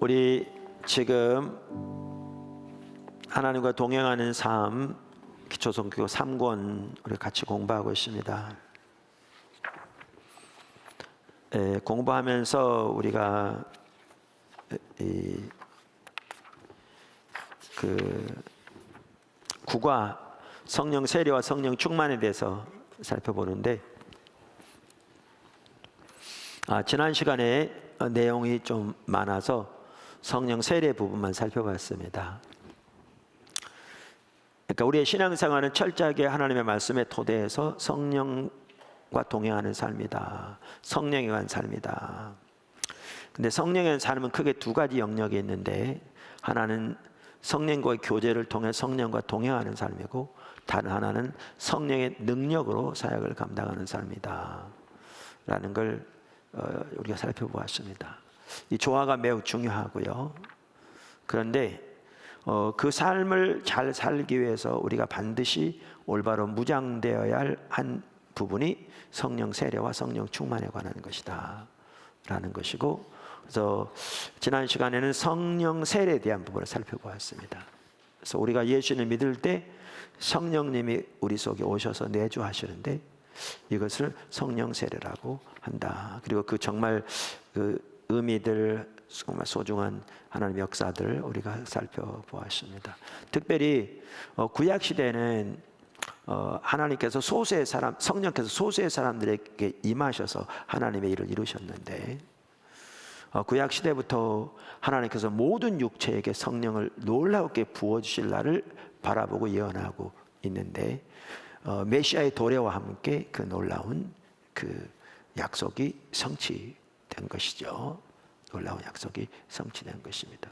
우리 지금 하나님과 동행하는 삶 기초성경 3권 우리 같이 공부하고 있습니다. 공부하면서 우리가 구과 성령 세례와 성령 충만에 대해서 살펴보는데, 지난 시간에 내용이 좀 많아서 성령 세례 부분만 살펴봤습니다. 그러니까 우리의 신앙생활은 철저하게 하나님의 말씀의 토대에서 성령과 동행하는 삶이다. 성령에 관한 삶이다. 근데 성령에 관한 삶은 크게 두 가지 영역이 있는데, 하나는 성령과의 교제를 통해 성령과 동행하는 삶이고, 다른 하나는 성령의 능력으로 사역을 감당하는 삶이다 라는 걸 우리가 살펴보았습니다. 이 조화가 매우 중요하고요. 그런데 그 삶을 잘 살기 위해서 우리가 반드시 올바로 무장되어야 할 한 부분이 성령 세례와 성령 충만에 관한 것이다 라는 것이고, 그래서 지난 시간에는 성령 세례에 대한 부분을 살펴보았습니다. 그래서 우리가 예수님을 믿을 때 성령님이 우리 속에 오셔서 내주하시는데, 이것을 성령 세례라고 한다. 그리고 그 정말 그 의미들, 정말 소중한 하나님의 역사들 우리가 살펴보았습니다. 특별히 구약 시대는 하나님께서 소수의 사람, 성령께서 소수의 사람들에게 임하셔서 하나님의 일을 이루셨는데, 구약 시대부터 하나님께서 모든 육체에게 성령을 놀랍게 부어주실 날을 바라보고 예언하고 있는데, 메시아의 도래와 함께 그 놀라운 그 약속이 성취된 것이죠. 놀라운 약속이 성취된 것입니다.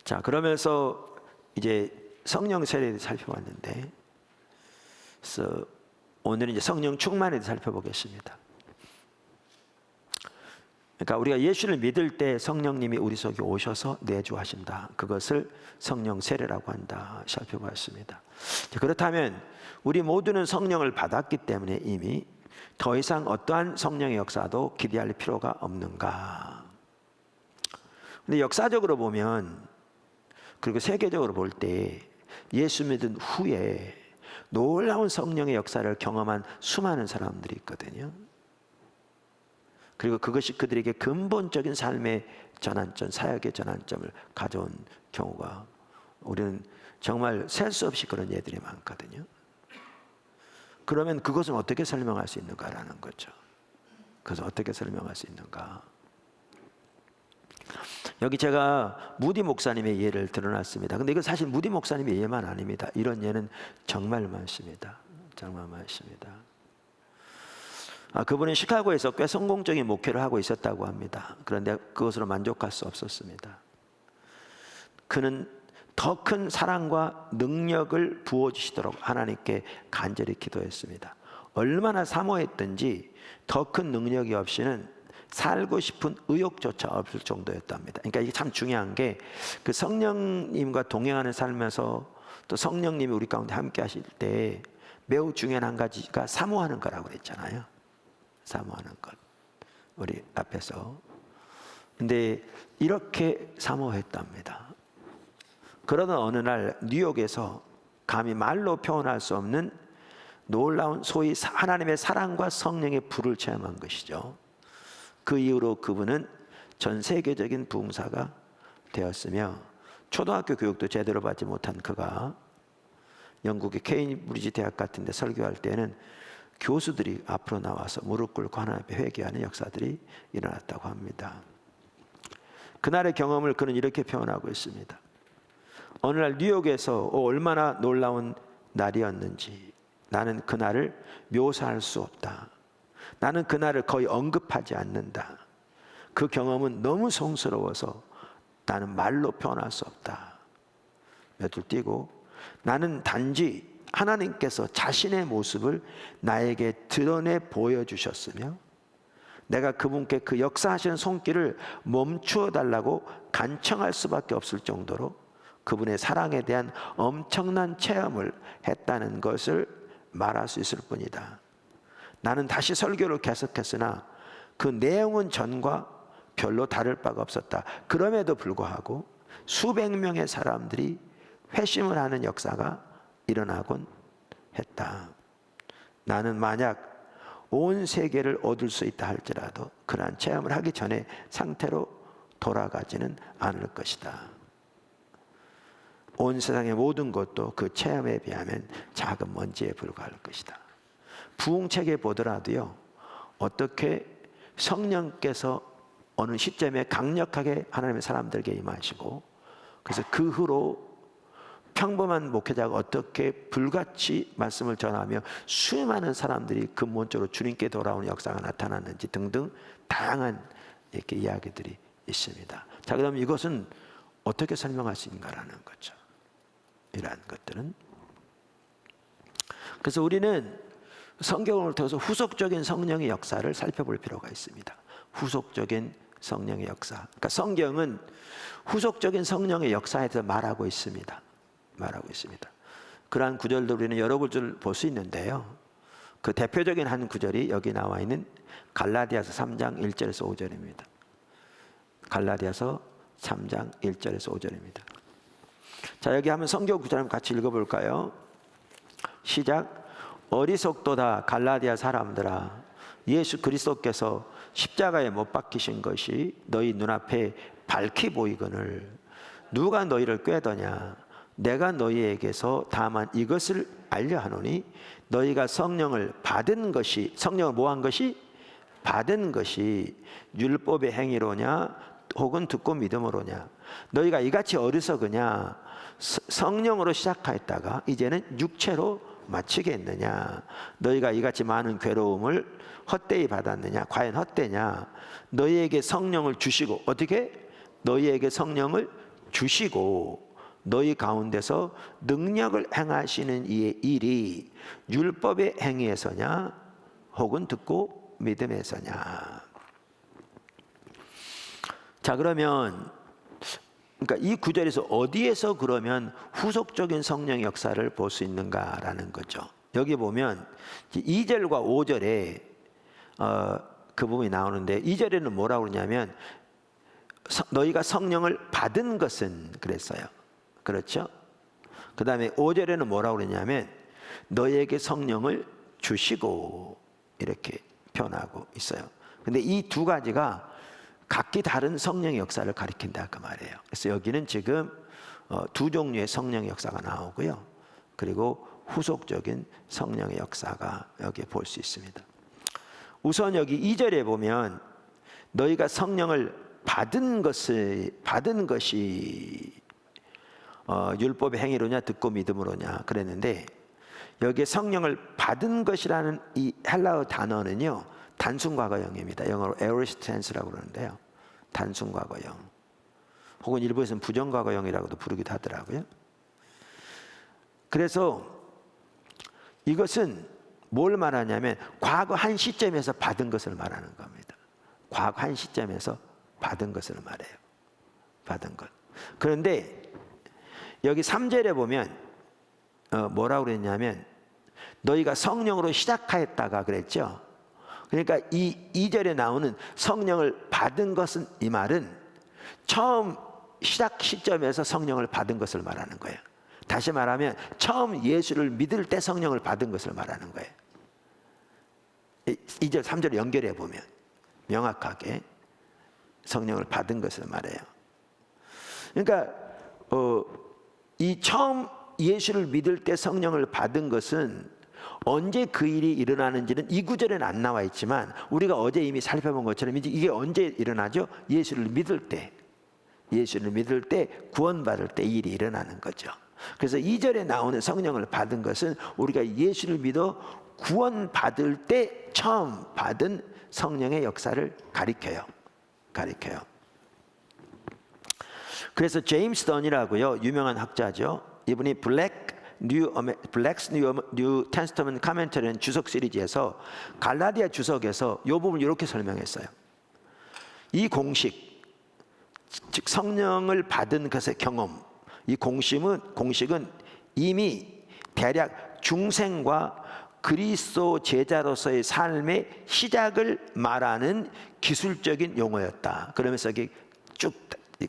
자, 그러면서 이제 성령 세례를 살펴봤는데, 그래서 오늘은 이제 성령 충만에 대해서 살펴보겠습니다. 그러니까 우리가 예수를 믿을 때 성령님이 우리 속에 오셔서 내주하신다. 그것을 성령 세례라고 한다. 살펴봤습니다. 그렇다면 우리 모두는 성령을 받았기 때문에 이미 더 이상 어떠한 성령의 역사도 기대할 필요가 없는가? 근데 역사적으로 보면, 그리고 세계적으로 볼 때 예수 믿은 후에 놀라운 성령의 역사를 경험한 수많은 사람들이 있거든요. 그리고 그것이 그들에게 근본적인 삶의 전환점, 사역의 전환점을 가져온 경우가, 우리는 정말 셀 수 없이 그런 예들이 많거든요. 그러면 그것은 어떻게 설명할 수 있는가라는 거죠. 그것을 어떻게 설명할 수 있는가? 여기 제가 무디 목사님의 예를 들어놨습니다. 근데 이건 사실 무디 목사님의 예만 아닙니다. 이런 예는 정말 많습니다. 정말 많습니다. 그분은 시카고에서 꽤 성공적인 목회를 하고 있었다고 합니다. 그런데 그것으로 만족할 수 없었습니다. 그는 더 큰 사랑과 능력을 부어주시도록 하나님께 간절히 기도했습니다. 얼마나 사모했든지 더 큰 능력이 없이는 살고 싶은 의욕조차 없을 정도였답니다. 그러니까 이게 참 중요한 게, 그 성령님과 동행하는 삶에서 또 성령님이 우리 가운데 함께 하실 때 매우 중요한 한 가지가 사모하는 거라고 그랬잖아요. 사모하는 것. 우리 앞에서. 근데 이렇게 사모했답니다. 그러던 어느 날 뉴욕에서 감히 말로 표현할 수 없는 놀라운 소위 하나님의 사랑과 성령의 불을 체험한 것이죠. 그 이후로 그분은 전 세계적인 부흥사가 되었으며, 초등학교 교육도 제대로 받지 못한 그가 영국의 케임브리지 대학 같은 데 설교할 때는 교수들이 앞으로 나와서 무릎 꿇고 하나님 앞에 회개하는 역사들이 일어났다고 합니다. 그날의 경험을 그는 이렇게 표현하고 있습니다. 어느 날 뉴욕에서 얼마나 놀라운 날이었는지 나는 그날을 묘사할 수 없다. 나는 그날을 거의 언급하지 않는다. 그 경험은 너무 성스러워서 나는 말로 표현할 수 없다. 몇 줄 띄고, 나는 단지 하나님께서 자신의 모습을 나에게 드러내 보여주셨으며, 내가 그분께 그 역사하시는 손길을 멈추어 달라고 간청할 수밖에 없을 정도로 그분의 사랑에 대한 엄청난 체험을 했다는 것을 말할 수 있을 뿐이다. 나는 다시 설교를 계속했으나 그 내용은 전과 별로 다를 바가 없었다. 그럼에도 불구하고 수백 명의 사람들이 회심을 하는 역사가 일어나곤 했다. 나는 만약 온 세계를 얻을 수 있다 할지라도 그러한 체험을 하기 전에 상태로 돌아가지는 않을 것이다. 온 세상의 모든 것도 그 체험에 비하면 작은 먼지에 불과할 것이다. 부흥책에 보더라도요, 어떻게 성령께서 어느 시점에 강력하게 하나님의 사람들에게 임하시고, 그래서 그 후로 평범한 목회자가 어떻게 불같이 말씀을 전하며 수많은 사람들이 근본적으로 주님께 돌아오는 역사가 나타났는지 등등 다양한 이렇게 이야기들이 있습니다. 자, 그럼 이것은 어떻게 설명할 수 있는가라는 거죠. 이러한 것들은. 그래서 우리는 성경을 통해서 후속적인 성령의 역사를 살펴볼 필요가 있습니다. 후속적인 성령의 역사. 그러니까 성경은 후속적인 성령의 역사에 대해서 말하고 있습니다. 그러한 구절도 우리는 여러 구절 볼 수 있는데요. 그 대표적인 한 구절이 여기 나와 있는 갈라디아서 3장 1절에서 5절입니다. 갈라디아서 3장 1절에서 5절입니다. 자, 여기 한번 성경 구절 한번 같이 읽어볼까요? 시작. 어리석도다 갈라디아 사람들아, 예수 그리스도께서 십자가에 못 박히신 것이 너희 눈앞에 밝히 보이거늘 누가 너희를 꾀더냐? 내가 너희에게서 다만 이것을 알려 하노니 너희가 성령을 받은 것이, 성령을 뭐한 것이? 받은 것이 율법의 행위로냐 혹은 듣고 믿음으로냐? 너희가 이같이 어리석으냐? 성령으로 시작하였다가 이제는 육체로 마치겠느냐? 너희가 이같이 많은 괴로움을 헛되이 받았느냐? 과연 헛되냐? 너희에게 성령을 주시고, 어떻게? 너희에게 성령을 주시고 너희 가운데서 능력을 행하시는 이의 일이 율법의 행위에서냐 혹은 듣고 믿음에서냐? 자, 그러면 그러니까 이 구절에서 어디에서 그러면 후속적인 성령의 역사를 볼 수 있는가라는 거죠. 여기 보면 2절과 5절에 그 부분이 나오는데, 2절에는 뭐라고 그러냐면 너희가 성령을 받은 것은 그랬어요. 그렇죠? 그 다음에 5절에는 뭐라고 그러냐면 너희에게 성령을 주시고 이렇게 표현하고 있어요. 근데 이 두 가지가 각기 다른 성령의 역사를 가리킨다 그 말이에요. 그래서 여기는 지금 두 종류의 성령의 역사가 나오고요. 그리고 후속적인 성령의 역사가 여기에 볼 수 있습니다. 우선 여기 2절에 보면 너희가 성령을 받은 것이 율법의 행위로냐 듣고 믿음으로냐 그랬는데, 여기에 성령을 받은 것이라는 이 헬라어 단어는요 단순 과거형입니다. 영어로 aorist tense라고 그러는데요, 단순 과거형, 혹은 일부에서는 부정 과거형이라고도 부르기도 하더라고요. 그래서 이것은 뭘 말하냐면 과거 한 시점에서 받은 것을 말하는 겁니다. 과거 한 시점에서 받은 것을 말해요. 받은 것. 그런데 여기 3절에 보면 뭐라고 그랬냐면 너희가 성령으로 시작하였다가 그랬죠. 그러니까 이 2절에 나오는 성령을 받은 것은, 이 말은 처음 시작 시점에서 성령을 받은 것을 말하는 거예요. 다시 말하면 처음 예수를 믿을 때 성령을 받은 것을 말하는 거예요. 2절 3절 연결해 보면 명확하게 성령을 받은 것을 말해요. 그러니까 이 처음 예수를 믿을 때 성령을 받은 것은 언제 그 일이 일어나는지는 이 구절에는 안 나와 있지만 우리가 어제 이미 살펴본 것처럼 이제 이게 언제 일어나죠? 예수를 믿을 때 구원받을 때 이 일이 일어나는 거죠. 그래서 2절에 나오는 성령을 받은 것은 우리가 예수를 믿어 구원받을 때 처음 받은 성령의 역사를 가리켜요. 그래서 제임스 던이라고요, 유명한 학자죠. 이분이 블랙스 뉴 테스터먼트 카멘터리라는 주석 시리즈에서 갈라디아 주석에서 이 부분을 이렇게 설명했어요. 이 공식, 즉 성령을 받은 것의 경험, 이 공식은 이미 대략 중생과 그리스도 제자로서의 삶의 시작을 말하는 기술적인 용어였다. 그러면서 여기 쭉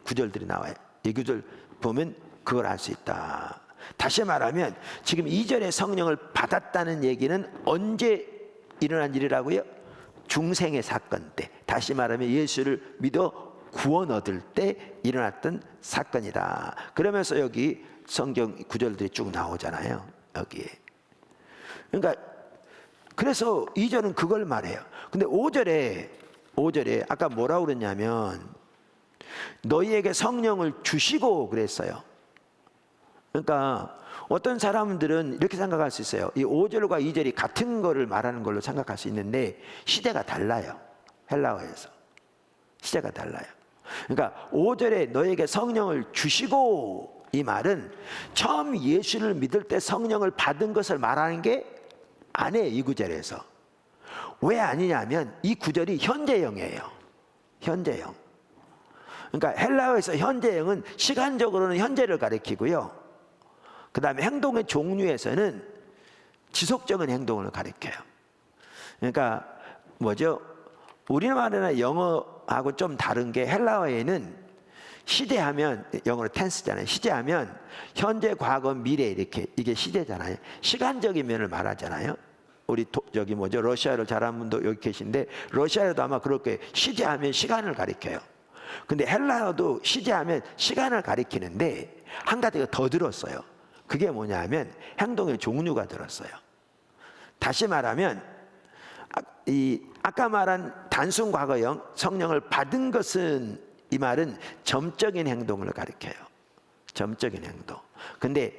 구절들이 나와요. 이 구절 보면 그걸 알 수 있다. 다시 말하면 지금 2절에 성령을 받았다는 얘기는 언제 일어난 일이라고요? 중생의 사건 때, 다시 말하면 예수를 믿어 구원 얻을 때 일어났던 사건이다. 그러면서 여기 성경 구절들이 쭉 나오잖아요, 여기에. 그러니까 그래서 2절은 그걸 말해요. 근데 5절에 아까 뭐라고 그랬냐면 너희에게 성령을 주시고 그랬어요. 그러니까 어떤 사람들은 이렇게 생각할 수 있어요. 이 5절과 2절이 같은 거를 말하는 걸로 생각할 수 있는데 시대가 달라요. 헬라어에서 시대가 달라요. 그러니까 5절에 너에게 성령을 주시고, 이 말은 처음 예수를 믿을 때 성령을 받은 것을 말하는 게 아니에요. 이 구절에서 왜 아니냐면 이 구절이 현재형이에요. 현재형. 그러니까 헬라어에서 현재형은 시간적으로는 현재를 가리키고요, 그 다음에 행동의 종류에서는 지속적인 행동을 가리켜요. 그러니까 뭐죠? 우리말이나 영어하고 좀 다른 게 헬라어에는 시대하면, 영어로 텐스잖아요. 시제하면 현재, 과거, 미래, 이렇게 이게 시제잖아요. 시간적인 면을 말하잖아요. 우리 저기 뭐죠? 러시아를 잘하는 분도 여기 계신데 러시아에도 아마 그렇게 시제하면 시간을 가리켜요. 근데 헬라어도 시제하면 시간을 가리키는데 한 가지가 더 들었어요. 그게 뭐냐면 행동의 종류가 들었어요. 다시 말하면 아까 말한 단순 과거형 성령을 받은 것은, 이 말은 점적인 행동을 가리켜요. 점적인 행동. 근데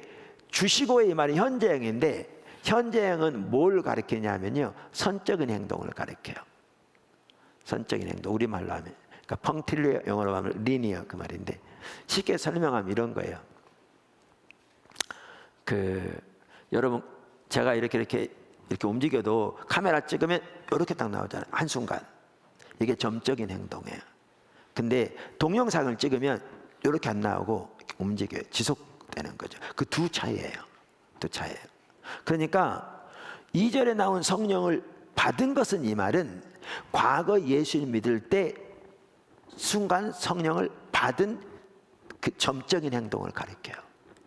주시고의 이 말은 현재형인데 현재형은 뭘 가리키냐면요, 선적인 행동을 가리켜요. 선적인 행동. 우리말로 하면 그러니까 펑틸리어, 영어로 하면 리니어, 그 말인데 쉽게 설명하면 이런 거예요. 여러분 제가 이렇게 움직여도 카메라 찍으면 이렇게 딱 나오잖아요. 한순간. 이게 점적인 행동이에요. 근데 동영상을 찍으면 이렇게 안 나오고 움직여요. 지속되는 거죠. 그 두 차이예요. 두 차이예요. 그러니까 2절에 나온 성령을 받은 것은, 이 말은 과거 예수를 믿을 때 순간 성령을 받은 그 점적인 행동을 가리켜요.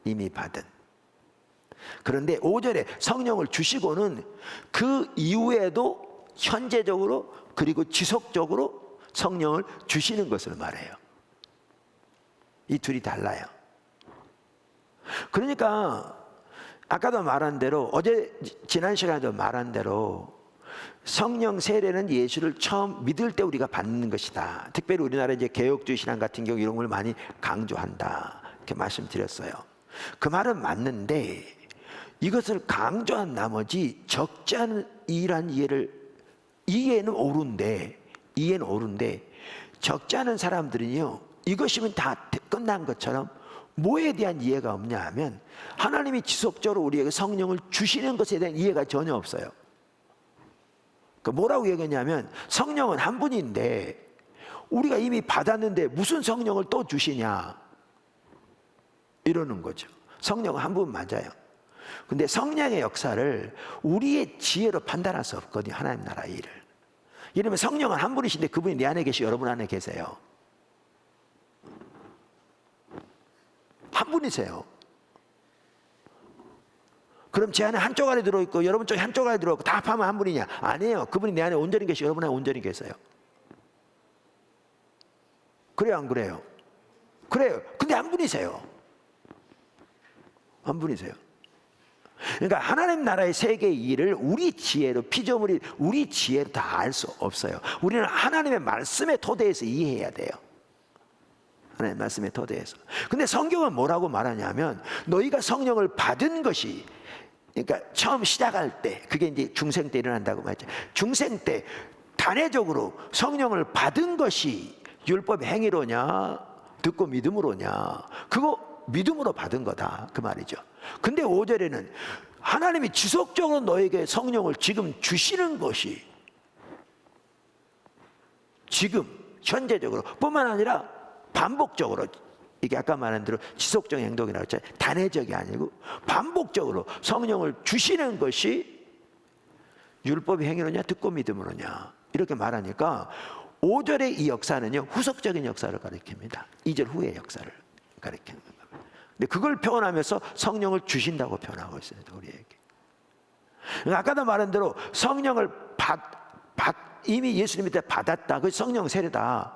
이미 받은. 그런데 5절에 성령을 주시고는 그 이후에도 현재적으로 그리고 지속적으로 성령을 주시는 것을 말해요. 이 둘이 달라요. 그러니까 아까도 말한 대로, 지난 시간에도 말한 대로 성령 세례는 예수를 처음 믿을 때 우리가 받는 것이다. 특별히 우리나라 이제 개혁주의 신앙 같은 경우 이런 걸 많이 강조한다, 이렇게 말씀드렸어요. 그 말은 맞는데 이것을 강조한 나머지 적지 않은 이란 이해는 옳은데 적지 않은 사람들은요, 이것이면 다 끝난 것처럼 뭐에 대한 이해가 없냐 하면 하나님이 지속적으로 우리에게 성령을 주시는 것에 대한 이해가 전혀 없어요. 뭐라고 얘기했냐면 성령은 한 분인데 우리가 이미 받았는데 무슨 성령을 또 주시냐, 이러는 거죠. 성령은 한 분 맞아요. 근데 성령의 역사를 우리의 지혜로 판단할 수 없거든요. 하나님 나라의 일을. 이러면 성령은 한 분이신데 그분이 내 안에 계시고 여러분 안에 계세요. 한 분이세요. 그럼 제 안에 한쪽 안에 들어있고 여러분 쪽에 한쪽 안에 들어있고 다 합하면 한 분이냐? 아니에요. 그분이 내 안에 온전히 계시고 여러분 안에 온전히 계세요. 그래요, 안 그래요? 그래요. 근데 한 분이세요. 한 분이세요. 그러니까 하나님 나라의 세계의 일을 우리 지혜로, 피조물이 우리 지혜로 다 알 수 없어요. 우리는 하나님의 말씀의 토대에서 이해해야 돼요. 하나님의 말씀의 토대에서. 근데 성경은 뭐라고 말하냐면 너희가 성령을 받은 것이, 그러니까 처음 시작할 때, 그게 이제 중생 때 일어난다고 말했죠. 중생 때 단회적으로 성령을 받은 것이 율법의 행위로냐 듣고 믿음으로냐, 그거 믿음으로 받은 거다, 그 말이죠. 근데 5절에는 하나님이 지속적으로 너에게 성령을 지금 주시는 것이, 지금 현재적으로 뿐만 아니라 반복적으로, 이게 아까 말한 대로 지속적인 행동이라고 했잖아요. 단회적이 아니고 반복적으로 성령을 주시는 것이 율법이 행위로냐 듣고 믿음으로냐 이렇게 말하니까 5절의 이 역사는요 후속적인 역사를 가리킵니다. 2절 후의 역사를 가리키는 겁니다. 근데 그걸 표현하면서 성령을 주신다고 표현하고 있어요 우리에게. 아까도 말한 대로 성령을 이미 예수님 때 받았다. 그 성령 세례다.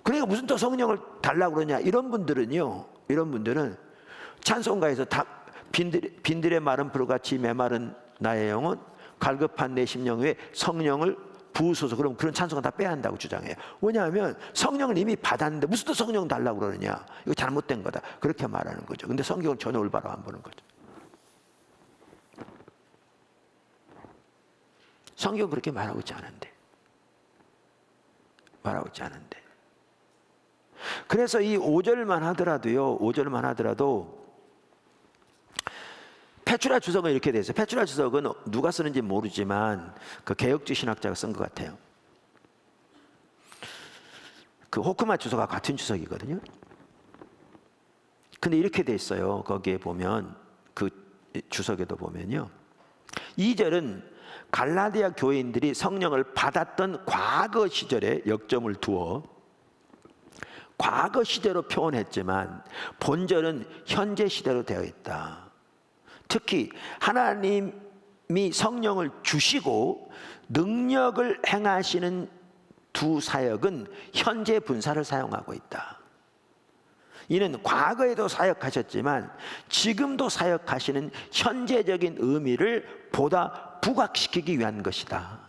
그러니까 무슨 또 성령을 달라고 그러냐. 이런 분들은 찬송가에서 다 빈들의 마른 불같이 메마른 나의 영혼 갈급한 내 심령 위에 성령을 부으소서. 그럼 그런 찬송가 다 빼야 한다고 주장해요. 왜냐하면 성령을 이미 받았는데 무슨 또 성령 달라고 그러느냐. 이거 잘못된 거다. 그렇게 말하는 거죠. 근데 성경은 전혀 올바로 안 보는 거죠. 성경은 그렇게 말하고 있지 않은데. 그래서 이 5절만 하더라도 페투라 주석은 이렇게 돼 있어요. 페투라 주석은 누가 쓰는지 모르지만 그 개혁주의 신학자가 쓴 것 같아요. 그 호크마 주석과 같은 주석이거든요. 근데 이렇게 돼 있어요. 거기에 보면 그 주석에도 보면요. 2절은 갈라디아 교인들이 성령을 받았던 과거 시절에 역점을 두어 과거 시대로 표현했지만 본절은 현재 시대로 되어 있다. 특히 하나님이 성령을 주시고 능력을 행하시는 두 사역은 현재 분사를 사용하고 있다. 이는 과거에도 사역하셨지만 지금도 사역하시는 현재적인 의미를 보다 부각시키기 위한 것이다.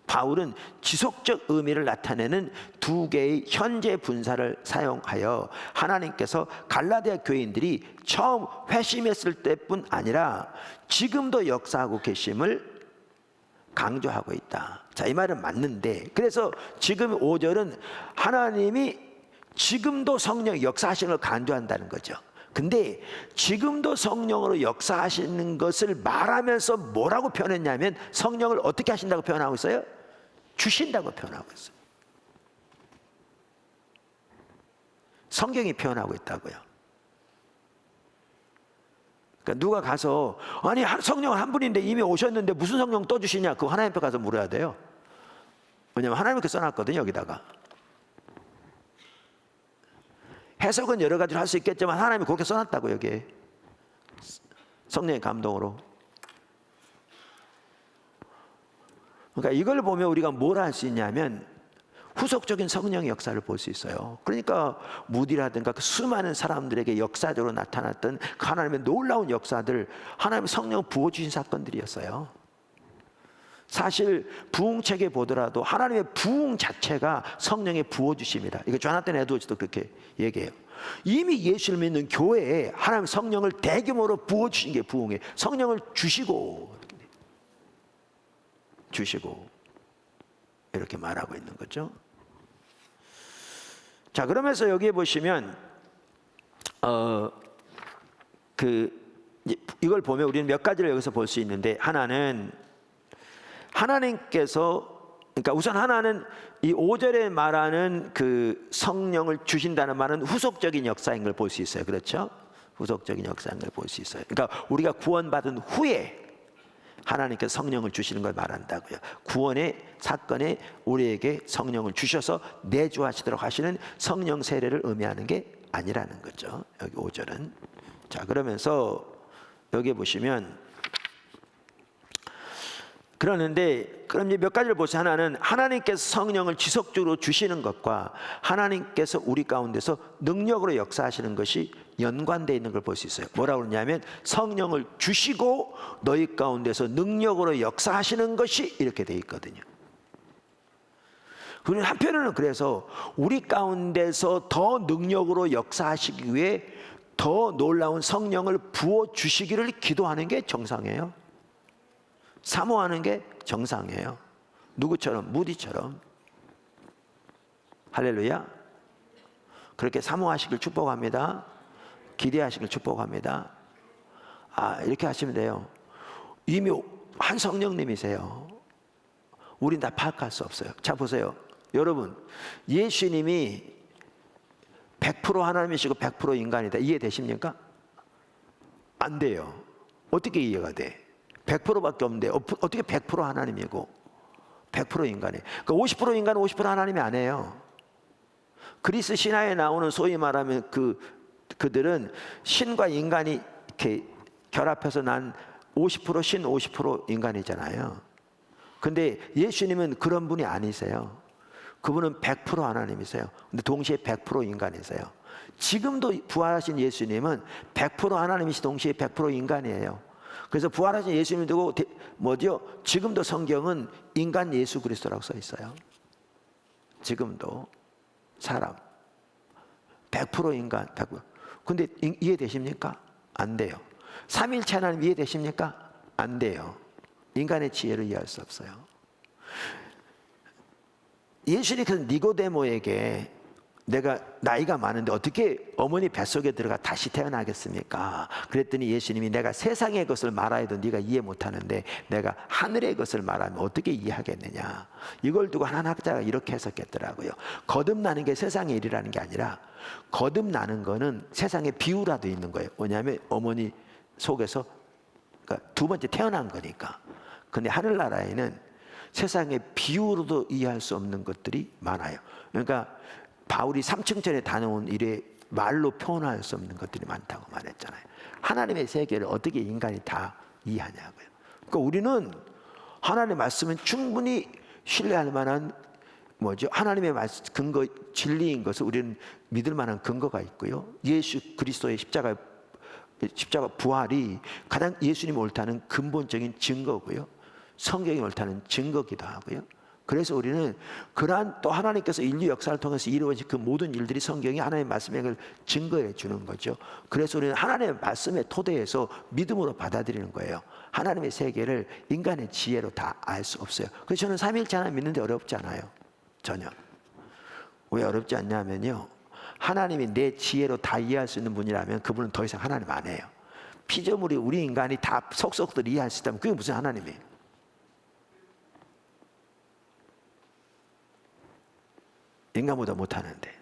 바울은 지속적 의미를 나타내는 두 개의 현재 분사를 사용하여 하나님께서 갈라디아 교인들이 처음 회심했을 때뿐 아니라 지금도 역사하고 계심을 강조하고 있다. 자, 이 말은 맞는데, 그래서 지금 5절은 하나님이 지금도 성령 역사하시는 걸 강조한다는 거죠. 근데 지금도 성령으로 역사하시는 것을 말하면서 뭐라고 표현했냐면 성령을 어떻게 하신다고 표현하고 있어요? 주신다고 표현하고 있어요. 성경이 표현하고 있다고요. 그러니까 누가 가서 아니 성령은 한 분인데 이미 오셨는데 무슨 성령 또 주시냐, 그거 하나님 앞에 가서 물어야 돼요. 왜냐하면 하나님께 써놨거든요. 여기다가 해석은 여러 가지로 할 수 있겠지만 하나님이 그렇게 써놨다고. 여기에 성령의 감동으로. 그러니까 이걸 보면 우리가 뭘 할 수 있냐면 후속적인 성령의 역사를 볼 수 있어요. 그러니까 무디라든가 그 수많은 사람들에게 역사적으로 나타났던 그 하나님의 놀라운 역사들, 하나님의 성령을 부어주신 사건들이었어요. 사실 부흥책에 보더라도 하나님의 부흥 자체가 성령의 부어주심이다. 이거 조나단 에드워즈도 그렇게 얘기해요. 이미 예수를 믿는 교회에 하나님의 성령을 대규모로 부어주신 게 부흥이에요. 성령을 주시고 이렇게 말하고 있는 거죠. 자, 그러면서 여기에 보시면 이걸 보면 우리는 몇 가지를 여기서 볼 수 있는데, 하나는 하나님께서, 그러니까 우선 하나는 이 5절에 말하는 그 성령을 주신다는 말은 후속적인 역사인 걸 볼 수 있어요. 그렇죠? 후속적인 역사인 걸 볼 수 있어요. 그러니까 우리가 구원받은 후에 하나님께서 성령을 주시는 걸 말한다고요. 구원의 사건에 우리에게 성령을 주셔서 내주하시도록 하시는 성령 세례를 의미하는 게 아니라는 거죠. 여기 5절은. 자, 그러면서 여기 보시면 그러는데, 그럼 이제 몇 가지를 보세요. 하나는 하나님께서 성령을 지속적으로 주시는 것과 하나님께서 우리 가운데서 능력으로 역사하시는 것이 연관되어 있는 걸 볼 수 있어요. 뭐라고 그러냐면 성령을 주시고 너희 가운데서 능력으로 역사하시는 것이 이렇게 되어 있거든요. 그리고 한편으로는 그래서 우리 가운데서 더 능력으로 역사하시기 위해 더 놀라운 성령을 부어주시기를 기도하는 게 정상이에요. 사모하는 게 정상이에요. 누구처럼? 무디처럼. 할렐루야. 그렇게 사모하시길 축복합니다. 기대하시길 축복합니다. 이렇게 하시면 돼요. 이미 한 성령님이세요. 우린 다 파악할 수 없어요. 자, 보세요. 여러분, 예수님이 100% 하나님이시고 100% 인간이다. 이해되십니까? 안 돼요. 어떻게 이해가 돼? 100%밖에 없는데 어떻게 100% 하나님이고 100% 인간이에요. 그러니까 50% 인간, 50% 하나님이 아니에요. 그리스 신화에 나오는 소위 말하면 그들은 신과 인간이 이렇게 결합해서 난 50% 신, 50% 인간이잖아요. 근데 예수님은 그런 분이 아니세요. 그분은 100% 하나님이세요. 근데 동시에 100% 인간이세요. 지금도 부활하신 예수님은 100% 하나님이시 동시에 100% 인간이에요. 그래서 부활하신 예수님을 두고 뭐죠? 지금도 성경은 인간 예수 그리스도라고 써 있어요. 지금도 사람 100% 인간 100%. 근데 이해되십니까? 안 돼요. 삼위일체 하나님 이해되십니까? 안 돼요. 인간의 지혜로 이해할 수 없어요. 예수님께서 니고데모에게 내가 나이가 많은데 어떻게 어머니 뱃속에 들어가 다시 태어나겠습니까? 그랬더니 예수님이 내가 세상의 것을 말하여도 네가 이해 못하는데 내가 하늘의 것을 말하면 어떻게 이해하겠느냐. 이걸 두고 한 학자가 이렇게 해석했더라고요. 거듭나는 게 세상의 일이라는 게 아니라 거듭나는 거는 세상의 비유라도 있는 거예요. 뭐냐면 어머니 속에서 그러니까 두 번째 태어난 거니까. 근데 하늘나라에는 세상의 비유로도 이해할 수 없는 것들이 많아요. 그러니까 바울이 3층 전에 다녀온 일에 말로 표현할 수 없는 것들이 많다고 말했잖아요. 하나님의 세계를 어떻게 인간이 다 이해하냐고요. 그러니까 우리는 하나님의 말씀은 충분히 신뢰할 만한 뭐죠? 하나님의 말씀 근거 진리인 것을 우리는 믿을 만한 근거가 있고요. 예수 그리스도의 십자가 부활이 가장 예수님이 옳다는 근본적인 증거고요. 성경이 옳다는 증거기도 하고요. 그래서 우리는 그러한 또 하나님께서 인류 역사를 통해서 이루어진 그 모든 일들이 성경이 하나님의 말씀의 걸 증거해 주는 거죠. 그래서 우리는 하나님의 말씀의 토대에서 믿음으로 받아들이는 거예요. 하나님의 세계를 인간의 지혜로 다 알 수 없어요. 그래서 저는 삼위일체 하나님 믿는데 어렵지 않아요. 전혀. 왜 어렵지 않냐면요, 하나님이 내 지혜로 다 이해할 수 있는 분이라면 그분은 더 이상 하나님 아니에요. 피조물이 우리 인간이 다 속속들 이해할 수 있다면 그게 무슨 하나님이에요? 인간보다 못하는데.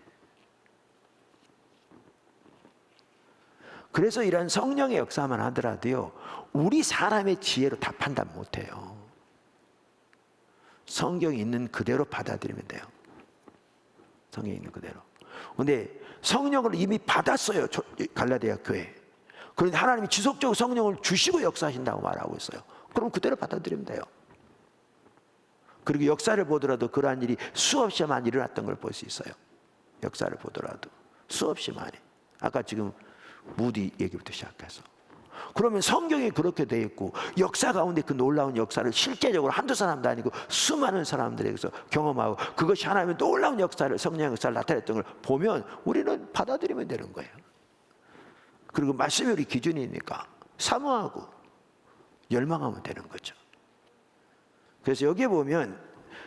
그래서 이런 성령의 역사만 하더라도요, 우리 사람의 지혜로 다 판단 못해요. 성경이 있는 그대로 받아들이면 돼요. 성경이 있는 그대로. 근데 성령을 이미 받았어요, 갈라디아 교회. 그런데 하나님이 지속적으로 성령을 주시고 역사하신다고 말하고 있어요. 그럼 그대로 받아들이면 돼요. 그리고 역사를 보더라도 그러한 일이 수없이 많이 일어났던 걸 볼 수 있어요. 역사를 보더라도 수없이 많이. 아까 지금 무디 얘기부터 시작해서. 그러면 성경이 그렇게 돼 있고 역사 가운데 그 놀라운 역사를 실제적으로 한두 사람도 아니고 수많은 사람들에게서 경험하고 그것이 하나님의 놀라운 역사를, 성령의 역사를 나타냈던 걸 보면 우리는 받아들이면 되는 거예요. 그리고 말씀이 우리 기준이니까 사모하고 열망하면 되는 거죠. 그래서 여기에 보면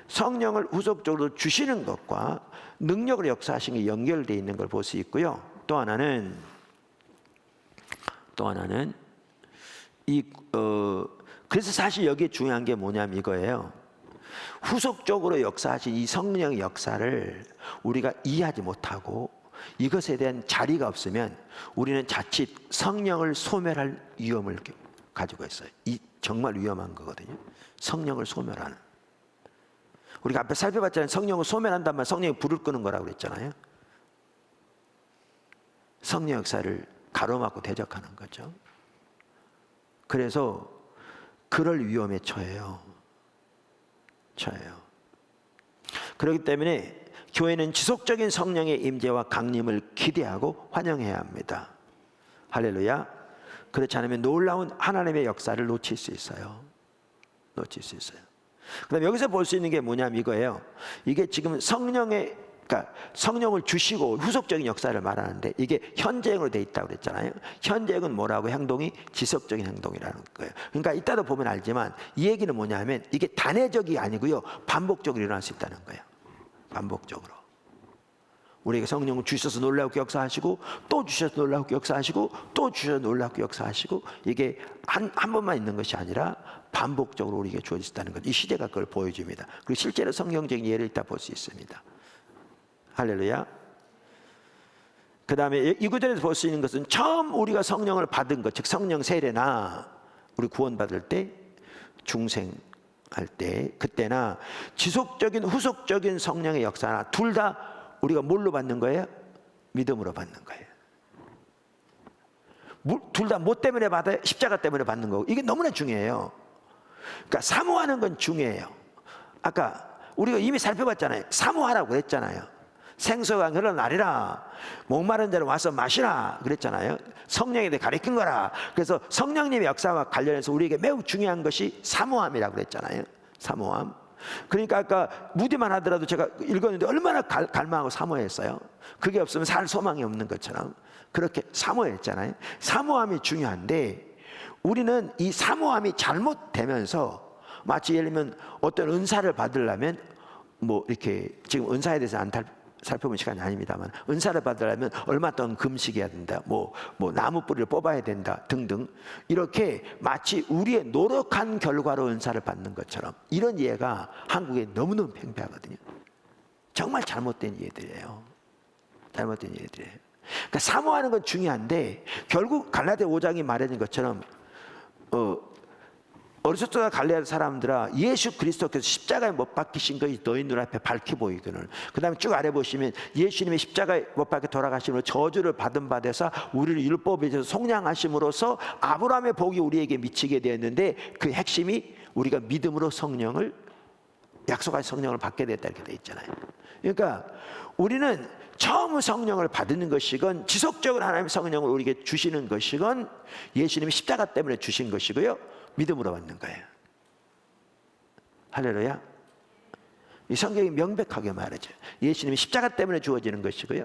성령을 후속적으로 주시는 것과 능력으로 역사하시는 게 연결되어 있는 걸 볼 수 있고요. 또 하나는 그래서 사실 여기에 중요한 게 뭐냐면 이거예요. 후속적으로 역사하신 이 성령의 역사를 우리가 이해하지 못하고 이것에 대한 자리가 없으면 우리는 자칫 성령을 소멸할 위험을 가지고 있어요. 이 정말 위험한 거거든요. 성령을 소멸하는. 우리가 앞에 살펴봤잖아요. 성령을 소멸한단 말, 성령이 불을 끄는 거라고 그랬잖아요. 성령 역사를 가로막고 대적하는 거죠. 그래서 그럴 위험에 처해요. 그렇기 때문에 교회는 지속적인 성령의 임재와 강림을 기대하고 환영해야 합니다. 할렐루야. 그렇지 않으면 놀라운 하나님의 역사를 놓칠 수 있어요. 그다음 여기서 볼 수 있는 게 뭐냐면 이거예요. 이게 지금 그러니까 성령을 주시고 후속적인 역사를 말하는데 이게 현재형으로 돼 있다고 그랬잖아요. 현재형은 뭐라고? 행동이 지속적인 행동이라는 거예요. 그러니까 이따도 보면 알지만 이 얘기는 뭐냐면 이게 단회적이 아니고요, 반복적으로 일어날 수 있다는 거예요. 반복적으로. 우리에게 성령을 주셔서 놀랍게 역사하시고 또 주셔서 놀랍게 역사하시고 또 주셔서 놀랍게 역사하시고 이게 한 번만 있는 것이 아니라 반복적으로 우리에게 주어졌다는 것. 이 시대가 그걸 보여줍니다. 그리고 실제로 성경적인 예를 있다 볼 수 있습니다. 할렐루야. 그 다음에 이 구절에서 볼 수 있는 것은 처음 우리가 성령을 받은 것, 즉 성령 세례나 우리 구원받을 때 중생할 때, 그때나 지속적인 후속적인 성령의 역사나 둘 다 우리가 뭘로 받는 거예요? 믿음으로 받는 거예요. 둘 다 뭐 때문에 받아요? 십자가 때문에 받는 거고. 이게 너무나 중요해요. 그러니까 사모하는 건 중요해요. 아까 우리가 이미 살펴봤잖아요. 사모하라고 그랬잖아요. 생수가 흘러나리라, 목마른 자는 와서 마시라 그랬잖아요. 성령에 대해 가르친 거라. 그래서 성령님의 역사와 관련해서 우리에게 매우 중요한 것이 사모함이라고 그랬잖아요. 사모함. 그러니까 아까 무디만 하더라도 제가 읽었는데 얼마나 갈망하고 사모했어요. 그게 없으면 살 소망이 없는 것처럼 그렇게 사모했잖아요. 사모함이 중요한데 우리는 이 사모함이 잘못되면서 마치 예를 들면 어떤 은사를 받으려면 뭐 이렇게 지금 은사에 대해서 안 살펴본 시간이 아닙니다만 은사를 받으려면 얼마 동안 금식해야 된다, 뭐 나무 뿌리를 뽑아야 된다 등등, 이렇게 마치 우리의 노력한 결과로 은사를 받는 것처럼 이런 이해가 한국에 너무너무 팽배하거든요. 정말 잘못된 이해들이에요. 잘못된 이해들이에요. 그러니까 사모하는 건 중요한데 결국 갈라디아 5장이 말해준 것처럼 어리스토가 갈라디아 사람들아, 예수 그리스도께서 십자가에 못 박히신 것이 너희 눈앞에 밝히 보이거늘. 그 다음에 쭉 아래 보시면 예수님의 십자가에 못 박혀 돌아가심으로 저주를 받은 바 되사 우리를 율법에서 속량하심으로써 아브라함의 복이 우리에게 미치게 되었는데 그 핵심이 우리가 믿음으로 성령을, 약속하신 성령을 받게 됐다 이렇게 되어 있잖아요. 그러니까 우리는 처음 성령을 받는 것이건 지속적으로 하나님의 성령을 우리에게 주시는 것이건 예수님이 십자가 때문에 주신 것이고요, 믿음으로 받는 거예요. 할렐루야. 이 성경이 명백하게 말하죠. 예수님이 십자가 때문에 주어지는 것이고요,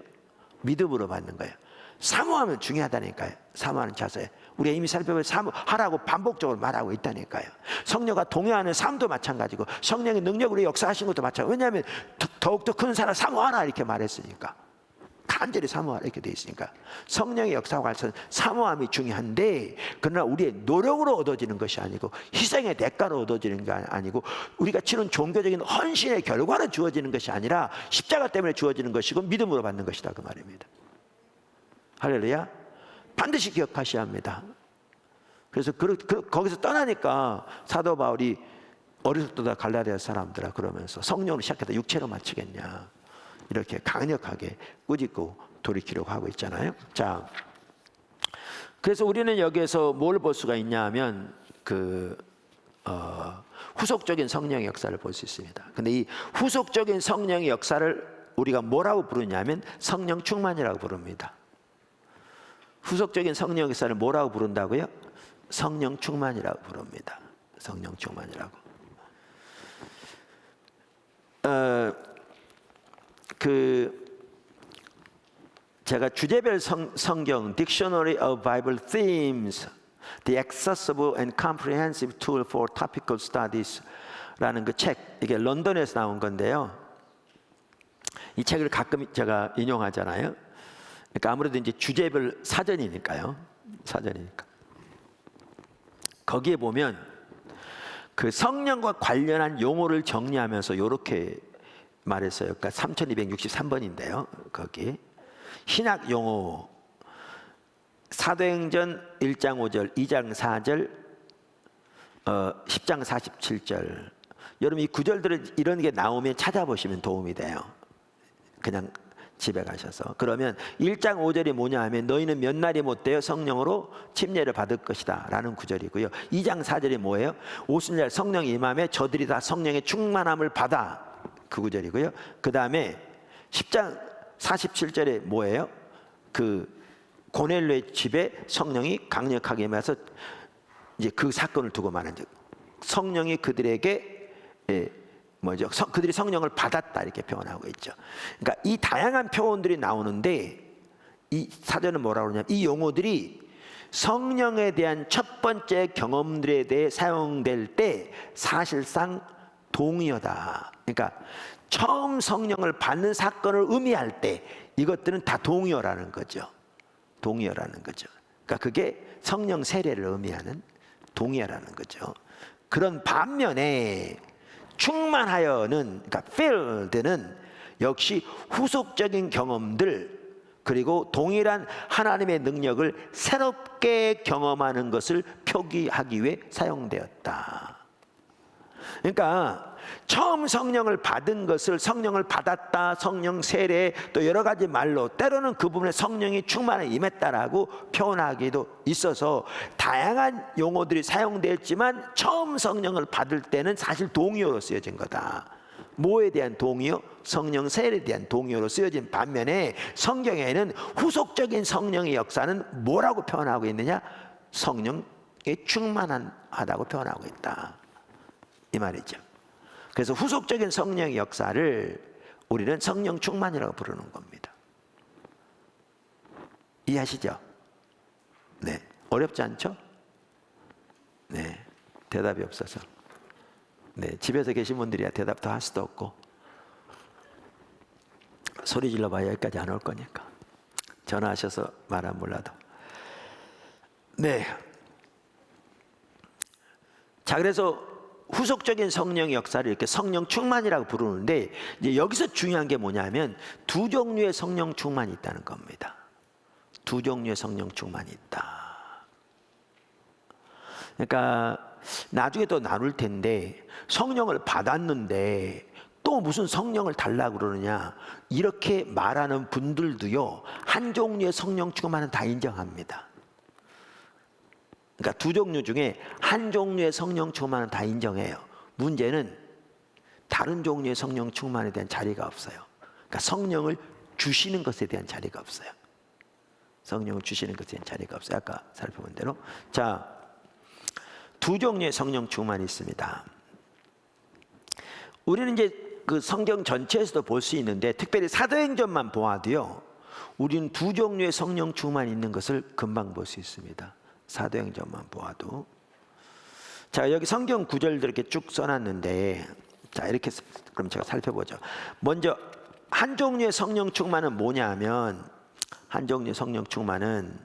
믿음으로 받는 거예요. 사모하면 중요하다니까요. 사모하는 자세. 우리가 이미 살펴본 사모하라고 반복적으로 말하고 있다니까요. 성령과 동요하는 삶도 마찬가지고 성령의 능력으로 역사하신 것도 마찬가지고, 왜냐하면 더욱더 큰 사람 사모하라 이렇게 말했으니까, 간절히 사모하라 이렇게 돼 있으니까 성령의 역사와 관련해서 사모함이 중요한데, 그러나 우리의 노력으로 얻어지는 것이 아니고 희생의 대가로 얻어지는 게 아니고 우리가 치는 종교적인 헌신의 결과로 주어지는 것이 아니라 십자가 때문에 주어지는 것이고 믿음으로 받는 것이다 그 말입니다. 할렐루야. 반드시 기억하셔야 합니다. 그래서 거기서 떠나니까 사도 바울이 어리석다 갈라디아 사람들아 그러면서 성령으로 시작했다 육체로 마치겠냐 이렇게 강력하게 꾸짖고 돌이키려고 하고 있잖아요. 자, 그래서 우리는 여기에서 뭘 볼 수가 있냐 하면 후속적인 성령의 역사를 볼 수 있습니다. 근데 이 후속적인 성령의 역사를 우리가 뭐라고 부르냐면 성령 충만이라고 부릅니다. 후속적인 성령 역사를 뭐라고 부른다고요? 성령 충만이라고 부릅니다. 성령 충만이라고. 제가 주제별 성경 Dictionary of Bible Themes, The Accessible and Comprehensive Tool for Topical Studies라는 그 책, 이게 런던에서 나온 건데요. 이 책을 가끔 제가 인용하잖아요. 그러니까 아무래도 이제 주제별 사전이니까요. 사전이니까. 거기에 보면 그 성령과 관련한 용어를 정리하면서 이렇게 말했어요. 그러니까 3263번인데요. 거기 신약 용어 사도행전 1장 5절, 2장 4절, 10장 47절. 여러분 이 구절들을 이런 게 나오면 찾아보시면 도움이 돼요. 그냥 집에 가셔서. 그러면 1장 5절이 뭐냐 하면 너희는 몇 날이 못되어 성령으로 침례를 받을 것이다 라는 구절이고요. 2장 4절이 뭐예요? 오순절 성령이 임함에 저들이 다 성령의 충만함을 받아, 그 구절이고요. 그 다음에 10장 47절에 뭐예요? 그 고넬료의 집에 성령이 강력하게 임해서 이제 그 사건을 두고 말한 적, 성령이 그들에게 그들이 성령을 받았다 이렇게 표현하고 있죠. 그러니까 이 다양한 표현들이 나오는데 이 사전은 뭐라고 그러냐면 이 용어들이 성령에 대한 첫 번째 경험들에 대해 사용될 때 사실상 동의어다. 그러니까 처음 성령을 받는 사건을 의미할 때 이것들은 다 동의어라는 거죠. 동의어라는 거죠. 그러니까 그게 성령 세례를 의미하는 동의어라는 거죠. 그런 반면에 충만하여는, 그러니까 filled는 역시 후속적인 경험들 그리고 동일한 하나님의 능력을 새롭게 경험하는 것을 표기하기 위해 사용되었다. 그러니까 처음 성령을 받은 것을 성령을 받았다, 성령 세례, 또 여러 가지 말로 때로는 그 부분에 성령이 충만히 임했다라고 표현하기도 있어서 다양한 용어들이 사용되었지만 처음 성령을 받을 때는 사실 동의어로 쓰여진 거다. 뭐에 대한 동의어? 성령 세례에 대한 동의어로 쓰여진 반면에 성경에는 후속적인 성령의 역사는 뭐라고 표현하고 있느냐? 성령에 충만하다고 표현하고 있다, 이 말이죠. 그래서 후속적인 성령의 역사를 우리는 성령 충만이라고 부르는 겁니다. 이해하시죠? 네. 어렵지 않죠? 네. 대답이 없어서. 네. 집에서 계신 분들이야 대답도 할 수도 없고, 소리 질러봐야 여기까지 안 올 거니까. 전화하셔서 말 안 몰라도. 네. 자, 그래서 후속적인 성령의 역사를 이렇게 성령 충만이라고 부르는데, 이제 여기서 중요한 게 뭐냐면 두 종류의 성령 충만이 있다는 겁니다. 두 종류의 성령 충만이 있다. 그러니까 나중에 또 나눌 텐데, 성령을 받았는데 또 무슨 성령을 달라고 그러느냐, 이렇게 말하는 분들도요, 한 종류의 성령 충만은 다 인정합니다. 그러니까 두 종류 중에 한 종류의 성령 충만은 다 인정해요. 문제는 다른 종류의 성령 충만에 대한 자리가 없어요. 그러니까 성령을 주시는 것에 대한 자리가 없어요. 성령을 주시는 것에 대한 자리가 없어요. 아까 살펴본 대로. 자, 두 종류의 성령 충만이 있습니다. 우리는 이제 그 성경 전체에서도 볼 수 있는데, 특별히 사도행전만 보아도요, 우리는 두 종류의 성령 충만이 있는 것을 금방 볼 수 있습니다. 사도행전만 보아도. 자, 여기 성경 구절들 이렇게 쭉 써놨는데, 자, 이렇게 그럼 제가 살펴보죠. 먼저 한 종류의 성령 충만은 뭐냐 하면, 한 종류의 성령 충만은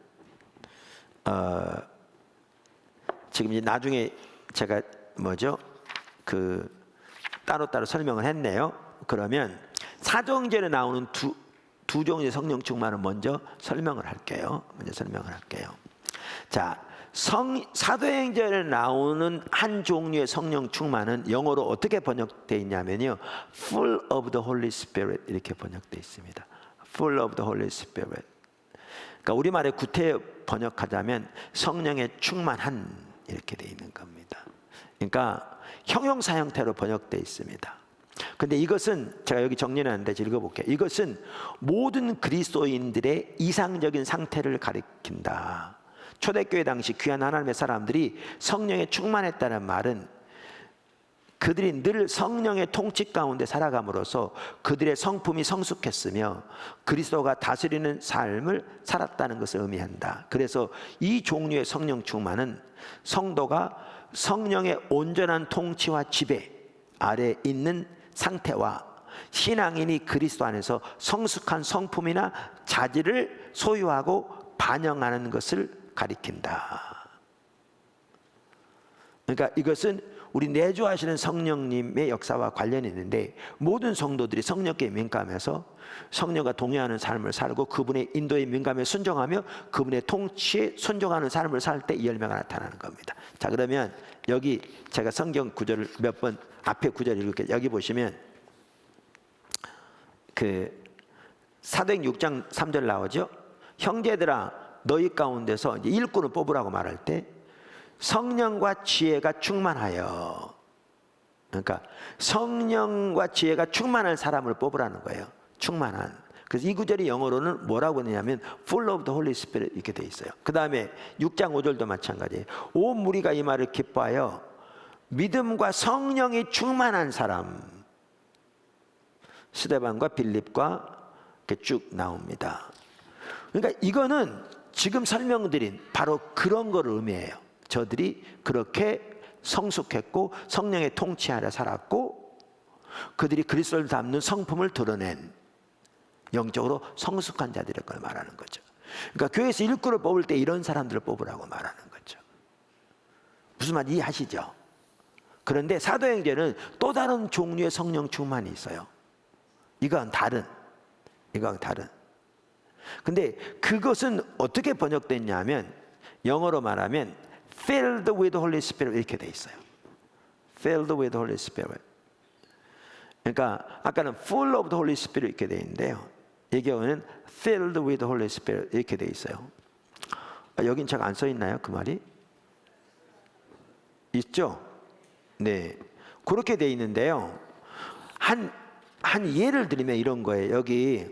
지금 이제 나중에 제가 그 따로따로 설명을 했네요. 그러면 사도행전에 나오는 두 종류의 성령 충만은 먼저 설명을 할게요. 자, 사도행전에 나오는 한 종류의 성령 충만은 영어로 어떻게 번역되어 있냐면요, full of the Holy Spirit 이렇게 번역되어 있습니다. full of the Holy Spirit. 그러니까 우리말에 구태 번역하자면 성령의 충만한, 이렇게 되어 있는 겁니다. 그러니까 형용사 형태로 번역되어 있습니다. 근데 이것은 제가 여기 정리하는데 읽어볼게요. 이것은 모든 그리스도인들의 이상적인 상태를 가리킨다. 초대교회 당시 귀한 하나님의 사람들이 성령에 충만했다는 말은 그들이 늘 성령의 통치 가운데 살아감으로써 그들의 성품이 성숙했으며 그리스도가 다스리는 삶을 살았다는 것을 의미한다. 그래서 이 종류의 성령 충만은 성도가 성령의 온전한 통치와 지배 아래 있는 상태와 신앙인이 그리스도 안에서 성숙한 성품이나 자질을 소유하고 반영하는 것을 가리킨다. 그러니까 이것은 우리 내주하시는 성령님의 역사와 관련이 있는데, 모든 성도들이 성령께 민감해서 성령과 동의하는 삶을 살고 그분의 인도에 민감해 순종하며 그분의 통치에 순종하는 삶을 살 때 이 열매가 나타나는 겁니다. 자, 그러면 여기 제가 성경 구절을 몇 번 앞에 구절 읽을게요. 여기 보시면 그 사도행 6장 3절 나오죠. 형제들아 너희 가운데서 이제 일꾼을 뽑으라고 말할 때 성령과 지혜가 충만하여, 그러니까 성령과 지혜가 충만한 사람을 뽑으라는 거예요. 충만한. 그래서 이 구절이 영어로는 뭐라고 하냐면 full of the Holy Spirit 이렇게 돼 있어요. 그 다음에 6장 5절도 마찬가지예요. 온 무리가 이 말을 기뻐하여 믿음과 성령이 충만한 사람, 스데반과 빌립과 이렇게 쭉 나옵니다. 그러니까 이거는 지금 설명드린 바로 그런 거를 의미해요. 저들이 그렇게 성숙했고 성령의 통치 아래 살았고 그들이 그리스도를 닮는 성품을 드러낸 영적으로 성숙한 자들의 걸 말하는 거죠. 그러니까 교회에서 일꾼을 뽑을 때 이런 사람들을 뽑으라고 말하는 거죠. 무슨 말 이해하시죠? 그런데 사도행전은 또 다른 종류의 성령 충만이 있어요. 이건 다른. 근데 그것은 어떻게 번역됐냐면 영어로 말하면 filled with Holy Spirit 이렇게 돼 있어요. filled with the Holy Spirit. 그러니까 아까는 full of the Holy Spirit 이렇게 돼 있는데요. 이 경우는 filled with the Holy Spirit 이렇게 돼 있어요. 여긴 잘 안 써 있나요? 그 말이? 있죠? 네. 그렇게 돼 있는데요. 한 예를 들면 이런 거예요. 여기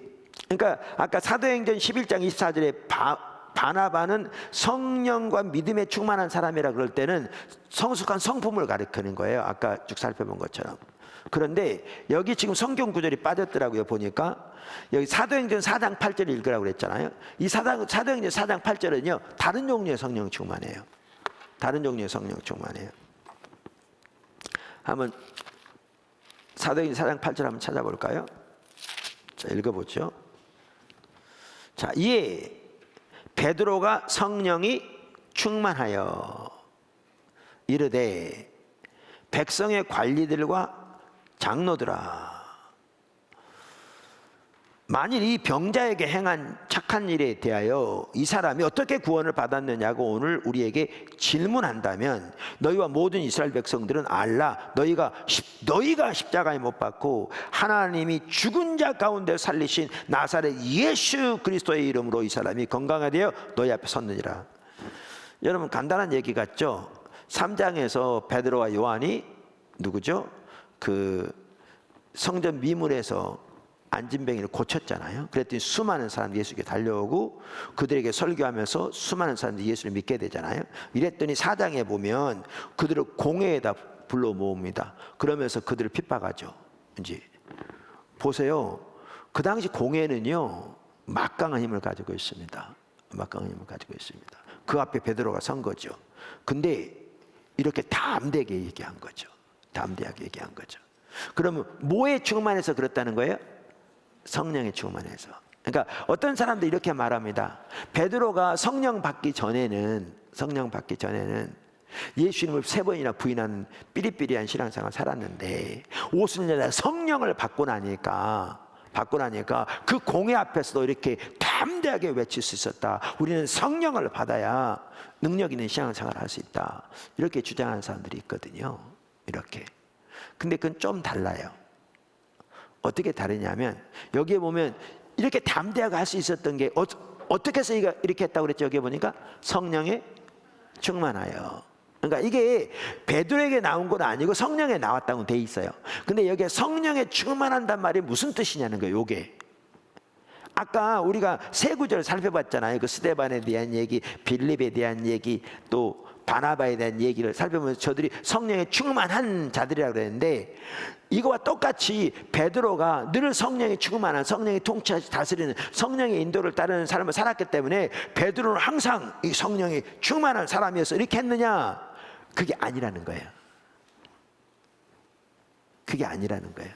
그러니까 아까 사도행전 11장 24절에 바나바는 성령과 믿음에 충만한 사람이라 그럴 때는 성숙한 성품을 가리키는 거예요. 아까 쭉 살펴본 것처럼. 그런데 여기 지금 성경 구절이 빠졌더라고요. 보니까 여기 사도행전 4장 8절 읽으라고 그랬잖아요. 이 사도행전 4장 8절은요 다른 종류의 성령 충만해요. 다른 종류의 성령 충만해요. 한번 사도행전 4장 8절 한번 찾아볼까요? 자, 읽어보죠. 자, 이에 베드로가 성령이 충만하여 이르되 백성의 관리들과 장로들아, 만일 이 병자에게 행한 착한 일에 대하여 이 사람이 어떻게 구원을 받았느냐고 오늘 우리에게 질문한다면 너희와 모든 이스라엘 백성들은 알라. 너희가 십자가에 못 박고 하나님이 죽은 자 가운데 살리신 나사렛 예수 그리스도의 이름으로 이 사람이 건강하되어 너희 앞에 섰느니라. 여러분 간단한 얘기 같죠? 3장에서 베드로와 요한이 누구죠? 그 성전 미문에서 안진뱅이를 고쳤잖아요. 그랬더니 수많은 사람들이 예수께 달려오고 그들에게 설교하면서 수많은 사람들이 예수를 믿게 되잖아요. 이랬더니 4장에 보면 그들을 공회에다 불러 모읍니다. 그러면서 그들을 핍박하죠. 이제 보세요. 그 당시 공회는요 막강한 힘을 가지고 있습니다. 막강한 힘을 가지고 있습니다. 그 앞에 베드로가 선 거죠. 근데 이렇게 담대하게 얘기한 거죠. 담대하게 얘기한 거죠. 그러면 뭐에 충만해서 그렇다는 거예요? 성령에 충만해서. 그러니까 어떤 사람들이 이렇게 말합니다. 베드로가 성령 받기 전에는 예수님을 3번이나 부인하는 삐리삐리한 신앙생활을 살았는데 50년 성령을 받고 나니까 그 공회 앞에서도 이렇게 담대하게 외칠 수 있었다. 우리는 성령을 받아야 능력 있는 신앙생활을 할 수 있다. 이렇게 주장하는 사람들이 있거든요. 이렇게. 근데 그건 좀 달라요. 어떻게 다르냐면 여기에 보면 이렇게 담대하게 할 수 있었던 게 어떻게 해서 이렇게 했다고 그랬죠? 여기 보니까 성령에 충만하여. 그러니까 이게 베드로에게 나온 건 아니고 성령에 나왔다고 돼 있어요. 근데 여기에 성령에 충만한단 말이 무슨 뜻이냐는 거예요. 요게 아까 우리가 세 구절 살펴봤잖아요. 그 스데반에 대한 얘기, 빌립에 대한 얘기, 또 바나바에 대한 얘기를 살펴보면서 저들이 성령에 충만한 자들이라고 그랬는데 이거와 똑같이 베드로가 늘 성령에 충만한, 성령이 통치하시 다스리는 성령의 인도를 따르는 삶을 살았기 때문에 베드로는 항상 이 성령에 충만한 사람이어서 이렇게 했느냐? 그게 아니라는 거예요. 그게 아니라는 거예요.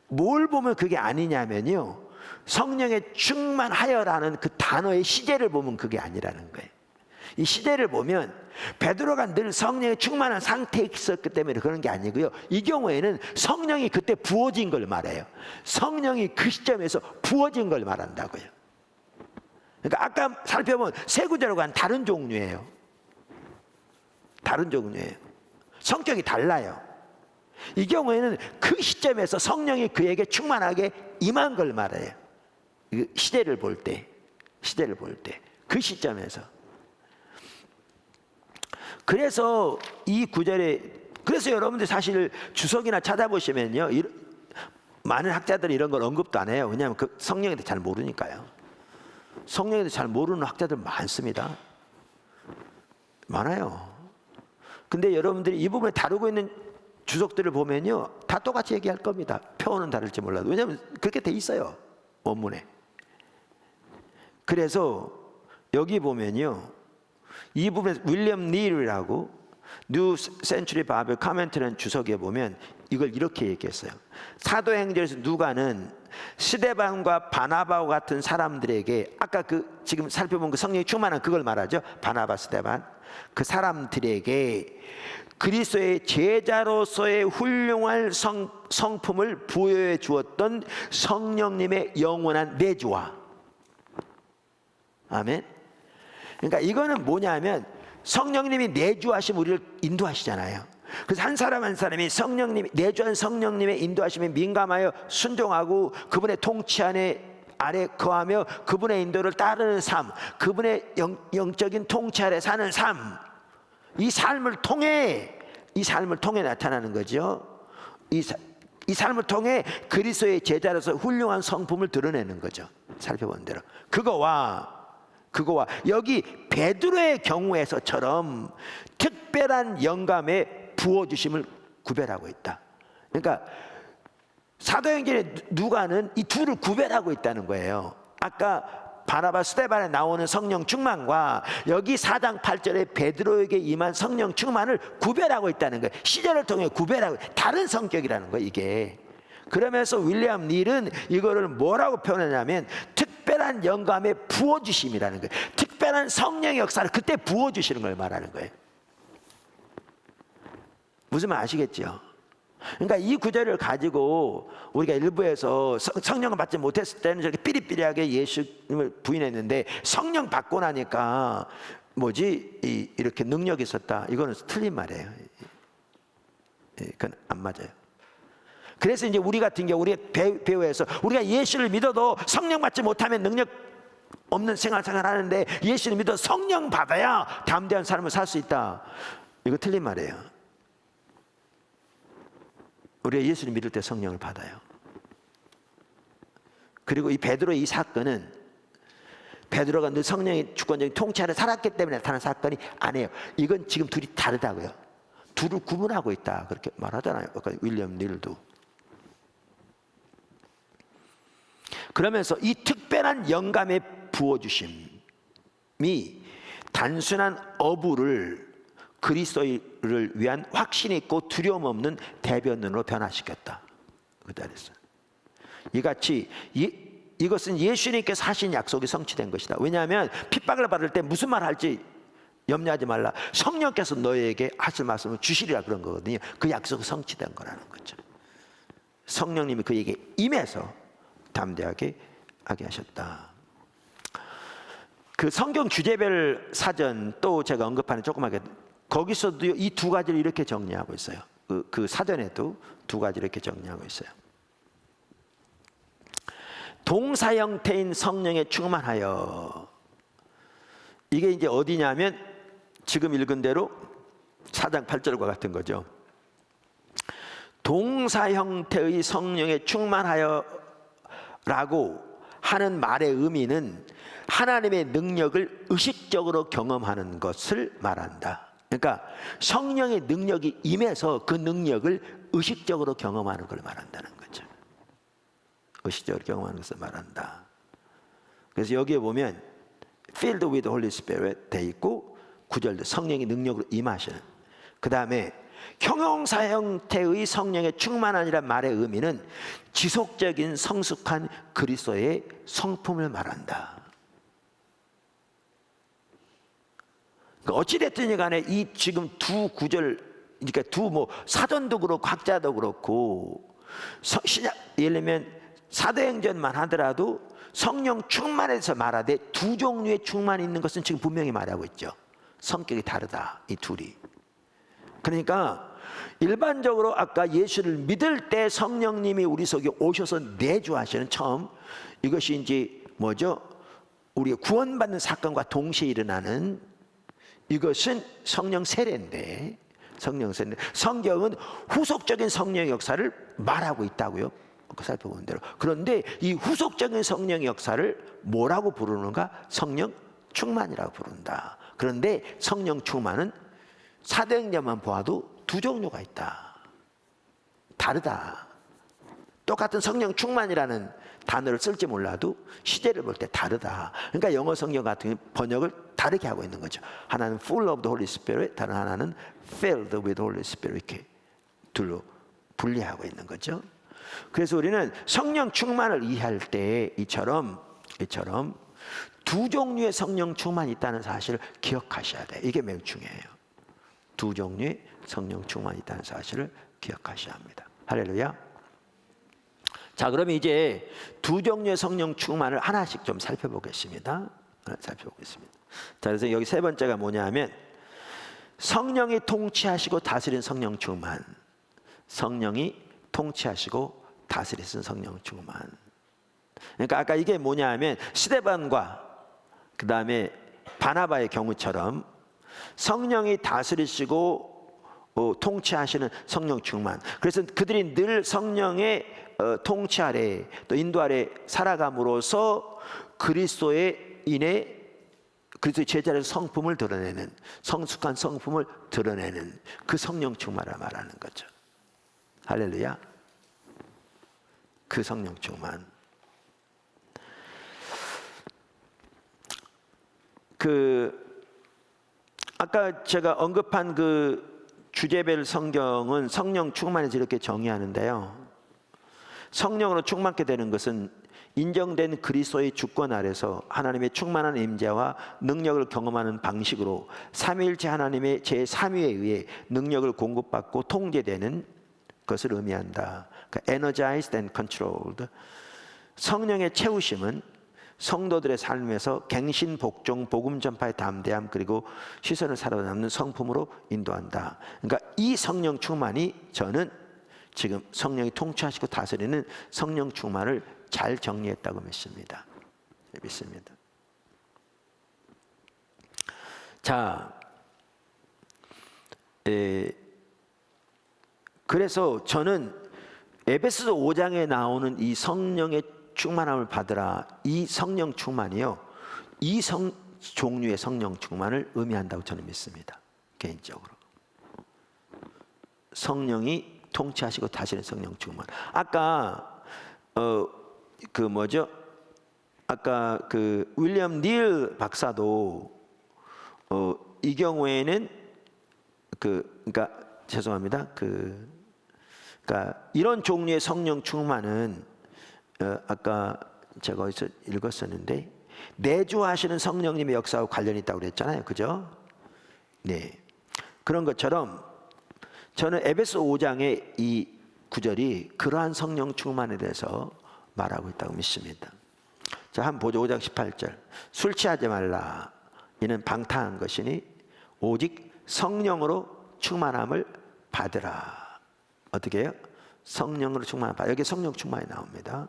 뭘 보면 그게 아니냐면요, 성령에 충만하여라는 그 단어의 시제를 보면 그게 아니라는 거예요. 이 시대를 보면 베드로가 늘 성령에 충만한 상태에 있었기 때문에 그런 게 아니고요. 이 경우에는 성령이 그때 부어진 걸 말해요. 성령이 그 시점에서 부어진 걸 말한다고요. 그러니까 아까 살펴본 세 구절과는 다른 종류예요. 다른 종류예요. 성격이 달라요. 이 경우에는 그 시점에서 성령이 그에게 충만하게 임한 걸 말해요. 시대를 볼 때, 그 시점에서. 그래서 이 구절에, 그래서 여러분들 사실 주석이나 찾아보시면요, 많은 학자들이 이런 걸 언급도 안 해요. 왜냐하면 그 성령에 대해 잘 모르니까요. 성령에 대해 잘 모르는 학자들 많습니다. 많아요. 근데 여러분들이 이 부분을 다루고 있는 주석들을 보면요, 다 똑같이 얘기할 겁니다. 표현은 다를지 몰라도. 왜냐하면 그렇게 돼 있어요, 원문에. 그래서 여기 보면요, 이 부분에 윌리엄 닐이라고 뉴 센츄리 바이블 카멘트라는 주석에 보면 이걸 이렇게 얘기했어요. 사도행전에서 누가는 스데반과 바나바와 같은 사람들에게, 아까 그 지금 살펴본 그 성령이 충만한 그걸 말하죠. 바나바, 스데반. 그 사람들에게 그리스도의 제자로서의 훌륭한 성품을 부여해 주었던 성령님의 영원한 내주와, 아멘. 그러니까 이거는 뭐냐면 성령님이 내주하시면 우리를 인도하시잖아요. 그래서 한 사람 한 사람이 성령님, 내주한 성령님의 인도하심에 민감하여 순종하고 그분의 통치 아래 거하며 그분의 인도를 따르는 삶, 그분의 영적인 통치 아래 사는 삶, 이 삶을 통해 나타나는 거죠. 이 삶을 통해 그리스도의 제자로서 훌륭한 성품을 드러내는 거죠. 살펴본 대로 그거와 여기 베드로의 경우에서처럼 특별한 영감의 부어주심을 구별하고 있다. 그러니까 사도행전의 누가는 이 둘을 구별하고 있다는 거예요. 아까 바나바 스데반에 나오는 성령 충만과 여기 4장 8절에 베드로에게 임한 성령 충만을 구별하고 있다는 거예요. 시절을 통해 구별하고, 다른 성격이라는 거예요, 이게. 그러면서 윌리엄 닐은 이거를 뭐라고 표현하냐면 특별한 영감의 부어주심이라는 거예요. 특별한 성령의 역사를 그때 부어주시는 걸 말하는 거예요. 무슨 말 아시겠죠? 그러니까 이 구절을 가지고 우리가 일부에서 성령을 받지 못했을 때는 저렇게 삐리삐리하게 예수님을 부인했는데 성령 받고 나니까 이렇게 능력이 있었다, 이거는 틀린 말이에요. 그건 안 맞아요. 그래서 이제 우리 같은 경우 우리 배우에서 우리가 예수를 믿어도 성령 받지 못하면 능력 없는 생활 하는데 예수를 믿어 성령 받아야 담대한 삶을 살 수 있다, 이거 틀린 말이에요. 우리가 예수를 믿을 때 성령을 받아요. 그리고 이 베드로의 이 사건은 베드로가 늘 성령의 주권적인 통치 아래 살았기 때문에 나타난 사건이 아니에요. 이건 지금 둘이 다르다고요. 둘을 구분하고 있다, 그렇게 말하잖아요. 아까 윌리엄 닐도. 그러면서 이 특별한 영감의 부어주심이 단순한 어부를 그리스도를 위한 확신 있고 두려움 없는 대변인으로 변화시켰다, 그 자리에서. 이같이 이것은 예수님께서 하신 약속이 성취된 것이다. 왜냐하면 핍박을 받을 때 무슨 말 할지 염려하지 말라, 성령께서 너에게 하실 말씀을 주시리라, 그런 거거든요. 그 약속이 성취된 거라는 거죠. 성령님이 그에게 임해서 담대하게 하게 하셨다. 그 성경 주제별 사전 또 제가 언급하는 조그맣게, 거기서도 이 두 가지를 이렇게 정리하고 있어요. 그 사전에도 두 가지를 이렇게 정리하고 있어요. 동사 형태인 성령에 충만하여, 이게 이제 어디냐면 지금 읽은 대로 4장 8절과 같은 거죠. 동사 형태의 성령에 충만하여 라고 하는 말의 의미는 하나님의 능력을 의식적으로 경험하는 것을 말한다. 그러니까 성령의 능력이 임해서 그 능력을 의식적으로 경험하는 걸 말한다는 거죠. 의식적으로 경험하는 것을 말한다. 그래서 여기에 보면 filled with Holy Spirit 돼 있고 9절도 성령의 능력으로 임하시는, 그 다음에 형용사 형태의 성령의 충만한이란 말의 의미는 지속적인 성숙한 그리스도의 성품을 말한다. 어찌됐든 간에 이 지금 두 구절, 그러니까 사전도 그렇고 학자도 그렇고 예를 들면 사도행전만 하더라도 성령 충만해서 말하되 두 종류의 충만이 있는 것은 지금 분명히 말하고 있죠. 성격이 다르다, 이 둘이. 그러니까 일반적으로 아까 예수를 믿을 때 성령님이 우리 속에 오셔서 내주하시는, 처음 이것이 이제 우리가 구원받는 사건과 동시에 일어나는, 이것은 성령 세례인데, 성경은 후속적인 성령의 역사를 말하고 있다고요, 살펴본 대로. 그런데 이 후속적인 성령의 역사를 뭐라고 부르는가? 성령 충만이라고 부른다. 그런데 성령 충만은 사도행전만 보아도 두 종류가 있다, 다르다. 똑같은 성령 충만이라는 단어를 쓸지 몰라도 시제를 볼 때 다르다. 그러니까 영어 성경 같은 번역을 다르게 하고 있는 거죠. 하나는 full of the Holy Spirit, 다른 하나는 filled with the Holy Spirit, 이렇게 둘로 분리하고 있는 거죠. 그래서 우리는 성령 충만을 이해할 때 이처럼 두 종류의 성령 충만이 있다는 사실을 기억하셔야 돼요. 이게 매우 중요해요. 두 종류의 성령 충만이 있다는 사실을 기억하셔야 합니다. 할렐루야. 자, 그러면 이제 두 종류의 성령 충만을 하나씩 좀 살펴보겠습니다. 자, 그래서 여기 세 번째가 뭐냐 하면 성령이 통치하시고 다스린 성령 충만. 성령이 통치하시고 다스리신 성령 충만. 그러니까 아까 이게 뭐냐 하면 스데반과 그 다음에 바나바의 경우처럼 성령이 다스리시고 통치하시는 성령 충만. 그래서 그들이 늘 성령의 통치 아래 또 인도 아래 살아감으로써 그리스도의 인해 그리스도의 제자의 성품을 드러내는, 성숙한 성품을 드러내는 그 성령 충만을 말하는 거죠. 할렐루야. 그 성령 충만. 아까 제가 언급한 그 주제별 성경은 성령 충만에서 이렇게 정의하는데요. 성령으로 충만케 되는 것은 인정된 그리스도의 주권 아래서 하나님의 충만한 임재와 능력을 경험하는 방식으로 삼위일체 하나님의 제3위에 의해 능력을 공급받고 통제되는 것을 의미한다. 그러니까 energized and controlled. 성령의 채우심은 성도들의 삶에서 갱신, 복종, 복음 전파의 담대함 그리고 시선을 살아남는 성품으로 인도한다. 그러니까 이 성령 충만이 저는 지금 성령이 통치하시고 다스리는 성령 충만을 잘 정리했다고 믿습니다. 자, 그래서 저는 에베소서 5장에 나오는 이 성령의 충만함을 받으라, 이 성령 충만이요, 이 종류의 성령 충만을 의미한다고 저는 믿습니다. 개인적으로 성령이 통치하시고 다스리는 성령 충만. 아까 아까 그 윌리엄 닐 박사도 이 경우에는 그러니까 죄송합니다. 그러니까 이런 종류의 성령 충만은 아까 제가 어디서 읽었었는데 내주하시는 성령님의 역사와 관련이 있다고 그랬잖아요. 그죠? 네. 그런 것처럼 저는 에베소 5장의 이 구절이 그러한 성령 충만에 대해서 말하고 있다고 믿습니다. 자, 한번 보죠. 5장 18절. 술 취하지 말라. 이는 방탕한 것이니 오직 성령으로 충만함을 받으라. 어떻게 해요? 성령으로 충만함을 받으라. 여기 성령 충만이 나옵니다.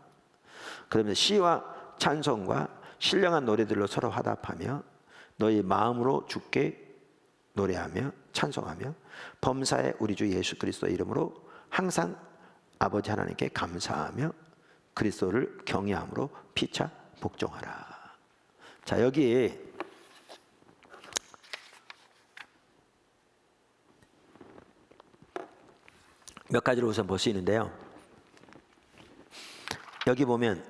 그러면 시와 찬송과 신령한 노래들로 서로 화답하며 너희 마음으로 주께 노래하며 찬송하며 범사의 우리 주 예수 그리스도 이름으로 항상 아버지 하나님께 감사하며 그리스도를 경외함으로 피차 복종하라. 자, 여기에 몇 가지를 우선 볼 수 있는데요. 여기 보면